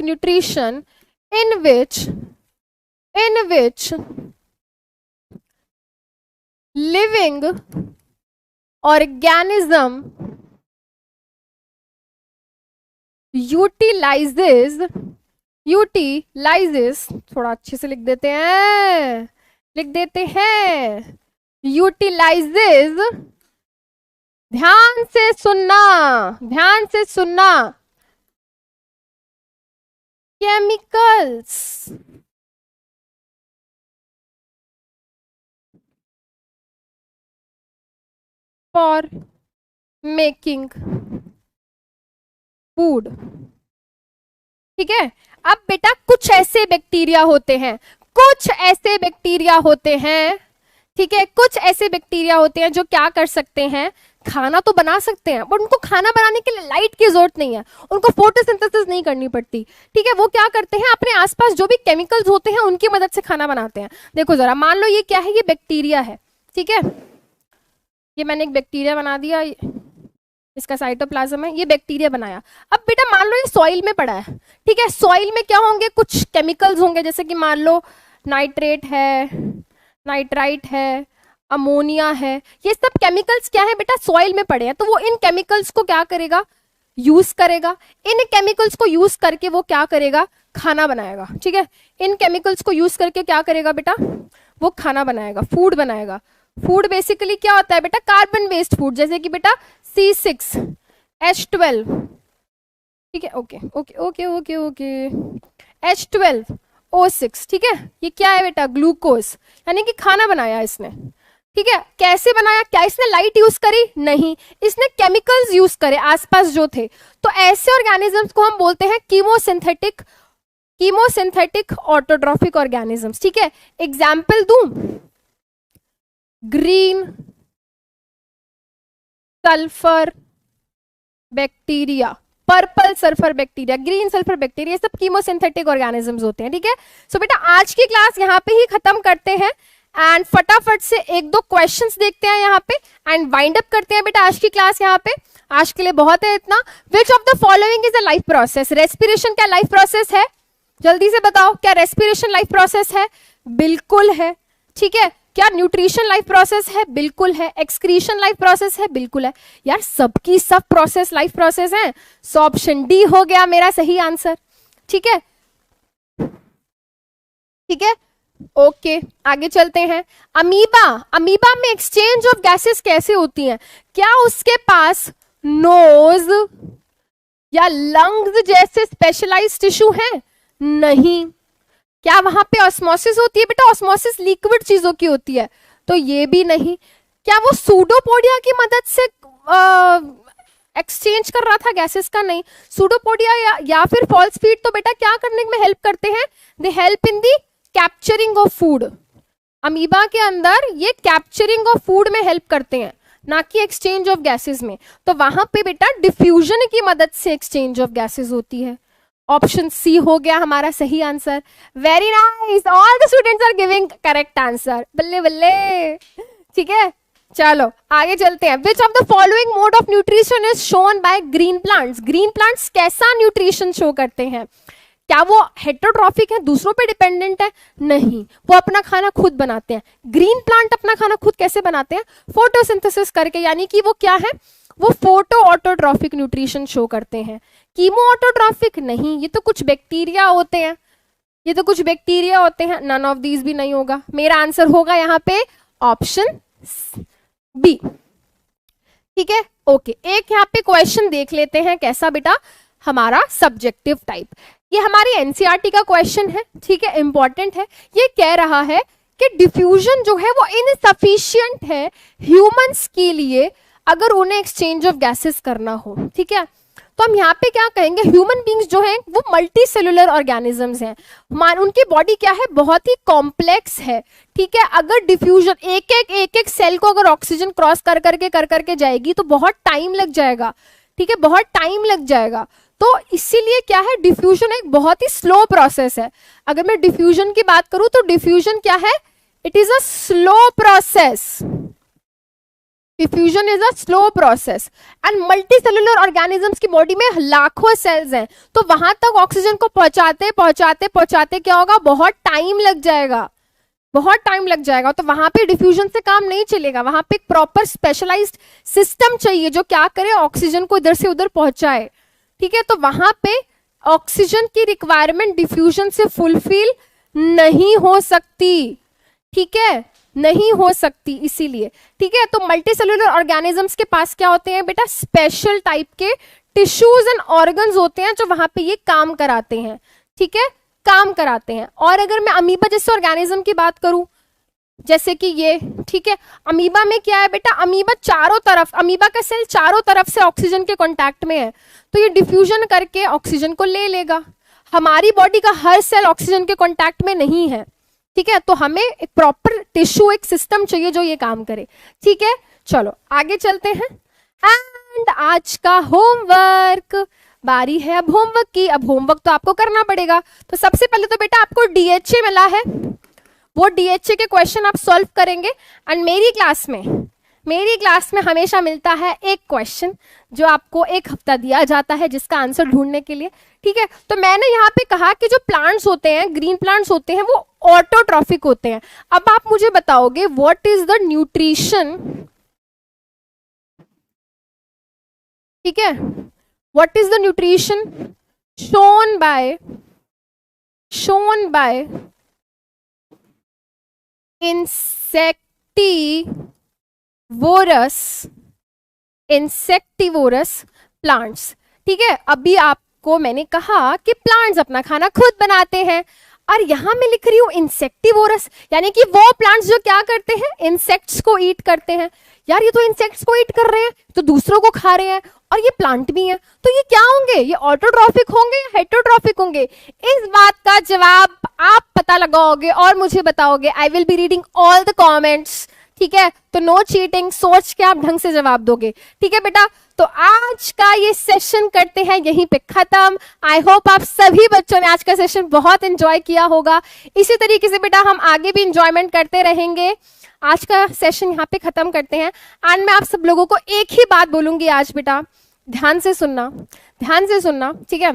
nutrition, in which living organism utilizes, थोड़ा अच्छे से लिख देते हैं, utilizes, ध्यान से सुनना, chemicals for making food। ठीक है, अब बेटा कुछ ऐसे बैक्टीरिया होते हैं, ठीक है, कुछ ऐसे बैक्टीरिया होते हैं जो क्या कर सकते हैं? खाना तो बना सकते हैं, बट उनको खाना बनाने के लिए लाइट की जरूरत नहीं है, उनको फोटोसिंथेसिस नहीं करनी पड़ती। ठीक है, वो क्या करते हैं? अपने आसपास जो भी केमिकल्स होते हैं उनकी मदद से खाना बनाते हैं। देखो जरा, मान लो ये क्या है? ये बैक्टीरिया है। ठीक है, ये मैंने एक बैक्टीरिया बना दिया, इसका साइटोप्लाज्म है, ये बैक्टीरिया बनाया। अब बेटा मान लो ये सॉइल में पड़ा है। ठीक है, सॉइल में क्या होंगे? कुछ केमिकल्स होंगे, जैसे कि मान लो नाइट्रेट है, नाइट्राइट है, अमोनिया है। ये सब केमिकल्स क्या है बेटा? सॉइल में पड़े हैं। तो वो इन केमिकल्स को क्या करेगा? यूज करेगा। इन केमिकल्स को यूज करके वो क्या करेगा? खाना बनाएगा। ठीक है, इन केमिकल्स को यूज करके क्या करेगा बेटा? वो खाना बनाएगा, फूड बनाएगा। फूड बेसिकली क्या होता है बेटा? कार्बन बेस्ड फूड, जैसे कि बेटा C6H12। ठीक है, ओके H12O6। ठीक है, ये क्या है बेटा? ग्लूकोज, यानी कि खाना बनाया इसने। ठीक है, कैसे बनाया? क्या इसने लाइट यूज करी? नहीं, इसने केमिकल्स यूज करे आसपास जो थे। तो ऐसे ऑर्गेनिजम्स को हम बोलते हैं कीमोसिंथेटिक ऑटोट्रॉफिक ऑर्गेनिजम्स। ठीक है, एग्जाम्पल दूं, green sulphur bacteria, purple sulphur bacteria, green sulphur bacteria, ये सब कीमोसिंथेटिक ऑर्गेनिजम्स होते हैं। ठीक है, सो बेटा आज की क्लास यहाँ पे ही खत्म करते हैं एंड फटाफट से एक दो क्वेश्चंस देखते हैं यहाँ पे एंड वाइंड अप करते हैं बेटा आज की क्लास। यहाँ पे आज के लिए बहुत है इतना। विच of the following is a life process? Respiration क्या लाइफ प्रोसेस है? जल्दी से बताओ, क्या रेस्पिरेशन लाइफ प्रोसेस है? बिल्कुल है। ठीक है, क्या न्यूट्रिशन लाइफ प्रोसेस है? बिल्कुल है। एक्सक्रीशन लाइफ प्रोसेस है? बिल्कुल है। यार सबकी सब प्रोसेस लाइफ प्रोसेस है, सो ऑप्शन डी हो गया मेरा सही आंसर। ठीक है, ओके आगे चलते हैं। अमीबा में एक्सचेंज ऑफ गैसेस कैसे होती हैं? क्या उसके पास नोज या लंग्स जैसे स्पेशलाइज्ड टिश्यू है? नहीं। क्या वहां पे ऑस्मोसिस होती है बेटा? ऑस्मोसिस लिक्विड चीजों की होती है, तो ये भी नहीं। क्या वो सूडोपोडिया की मदद से एक्सचेंज कर रहा था गैसेस का? नहीं। सूडोपोडिया या फिर फॉल्स फीट तो बेटा क्या करने में हेल्प करते हैं? They help in the capturing of food. Amoeba के अंदर ये कैप्चरिंग ऑफ फूड में हेल्प करते हैं, ना कि एक्सचेंज ऑफ गैसेस में। तो वहां पे बेटा डिफ्यूजन की मदद से एक्सचेंज ऑफ गैसेस होती है। ऑप्शन सी हो गया हमारा सही answer. Very nice, all the students are giving correct answer. बल्ले बल्ले। ठीक है, चलो आगे चलते हैं। Which of the following mode of nutrition is shown by green plants? Green plants कैसा न्यूट्रिशन शो करते हैं? क्या वो हेटेरोट्रॉफिक है, दूसरों पे डिपेंडेंट है? नहीं, वो अपना खाना खुद बनाते हैं। ग्रीन प्लांट अपना खाना खुद कैसे बनाते हैं? फोटोसिंथेसिस करके, यानी कि वो क्या है? वो फोटो ऑटोट्रॉफिक न्यूट्रिशन शो करते हैं। कीमो ऑटोट्रॉफिक नहीं, ये तो कुछ बैक्टीरिया होते हैं, नन ऑफ दीज भी नहीं होगा। मेरा आंसर होगा यहाँ पे ऑप्शन बी। ठीक है, ओके। एक यहाँ पे क्वेश्चन देख लेते हैं कैसा बेटा, हमारा सब्जेक्टिव टाइप। ये हमारी एनसीईआरटी का क्वेश्चन है, ठीक है, इंपॉर्टेंट है। ये कह रहा है कि डिफ्यूजन जो है वो इनसफिशिएंट है ह्यूमंस के लिए अगर उन्हें एक्सचेंज ऑफ गैसेस करना हो। ठीक है, तो हम यहाँ पे क्या कहेंगे, ह्यूमन बींग्स जो हैं वो मल्टी सेलुलर ऑर्गेनिजम्स हैं, उनकी बॉडी क्या है, बहुत ही कॉम्प्लेक्स है। ठीक है, अगर डिफ्यूजन एक एक सेल को अगर ऑक्सीजन क्रॉस कर करके जाएगी तो बहुत टाइम लग जाएगा। ठीक है, बहुत टाइम लग जाएगा। तो इसीलिए क्या है, डिफ्यूजन एक बहुत ही स्लो प्रोसेस है। अगर मैं डिफ्यूजन की बात करूं तो डिफ्यूजन क्या है, it is a slow process. Diffusion is a slow process and multi cellular organisms की बॉडी में लाखों सेल्स हैं, तो वहां तक ऑक्सीजन को पहुंचाते क्या होगा, बहुत टाइम लग जाएगा, बहुत टाइम लग जाएगा। तो वहां पे डिफ्यूजन से काम नहीं चलेगा, वहां पे एक प्रॉपर स्पेशलाइज्ड सिस्टम चाहिए जो क्या करे, ऑक्सीजन को इधर से उधर पहुंचाए। ठीक है, तो वहां पे ऑक्सीजन की रिक्वायरमेंट डिफ्यूजन से फुलफिल नहीं हो सकती। ठीक है, नहीं हो सकती इसीलिए। ठीक है, तो मल्टी सेलुलर ऑर्गेनिजम्स के पास क्या होते हैं बेटा, स्पेशल टाइप के टिश्यूज एंड ऑर्गन्स होते हैं जो वहां पे ये काम कराते हैं। ठीक है, काम कराते हैं। और अगर मैं अमीबा जैसे ऑर्गेनिज्म की बात करूं, जैसे कि ये, ठीक है, अमीबा में क्या है बेटा, अमीबा चारों तरफ, अमीबा का सेल चारों तरफ से ऑक्सीजन के कांटेक्ट में है, तो ये डिफ्यूजन करके ऑक्सीजन को ले लेगा। हमारी बॉडी का हर सेल ऑक्सीजन के कांटेक्ट में नहीं है। ठीक है, तो हमें एक प्रॉपर टिश्यू, एक सिस्टम चाहिए जो ये काम करे। ठीक है, चलो आगे चलते हैं। एंड आज का होमवर्क, बारी है अब होमवर्क की। अब होमवर्क तो आपको करना पड़ेगा। तो सबसे पहले तो बेटा आपको डीएचए मिला है, वो डीएचए के क्वेश्चन आप सॉल्व करेंगे। एंड मेरी क्लास में हमेशा मिलता है एक क्वेश्चन जो आपको एक हफ्ता दिया जाता है जिसका आंसर ढूंढने के लिए। ठीक है, तो मैंने यहाँ पे कहा कि जो प्लांट्स होते हैं, ग्रीन प्लांट्स होते हैं, वो ऑटोट्रॉफिक होते हैं। अब आप मुझे बताओगे व्हाट इज द न्यूट्रिशन, ठीक है, what is the nutrition shown by insectivorous plants। ठीक है, अभी आपको मैंने कहा कि प्लांट्स अपना खाना खुद बनाते हैं, और यहां मैं लिख रही हूं इंसेक्टिवोरस, यानी कि वो प्लांट्स जो क्या करते हैं, इंसेक्ट्स को ईट करते हैं। यार ये तो इंसेक्ट्स को ईट कर रहे हैं, तो दूसरों को खा रहे हैं, और ये प्लांट भी हैं, तो ये क्या होंगे, ये ऑटोट्रॉफिक होंगे या हेटरोट्रॉफिक होंगे? इस बात का जवाब आप पता लगाओगे और मुझे बताओगे। आई will be reading all the comments. ठीक है, तो नो चीटिंग, सोच के आप ढंग से जवाब दोगे। ठीक है बेटा, तो आज का ये सेशन करते हैं यहीं पे खत्म। आई होप आप सभी बच्चों ने आज का सेशन बहुत एंजॉय किया होगा। इसी तरीके से बेटा हम आगे भी एंजॉयमेंट करते रहेंगे। आज का सेशन यहाँ पे खत्म करते हैं। एंड मैं आप सब लोगों को एक ही बात बोलूंगी आज बेटा, ध्यान से सुनना, ठीक है,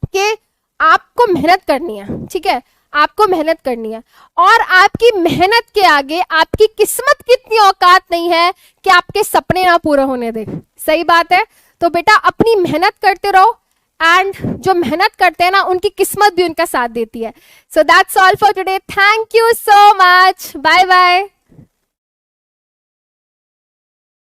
कि आपको मेहनत करनी है। ठीक है, आपको मेहनत करनी है, और आपकी मेहनत के आगे आपकी किस्मत की इतनी औकात नहीं है कि आपके सपने ना पूरे होने दे। सही बात है, तो बेटा अपनी मेहनत करते रहो, एंड जो मेहनत करते हैं ना उनकी किस्मत भी उनका साथ देती है। So that's all for today. Thank you so much, bye bye.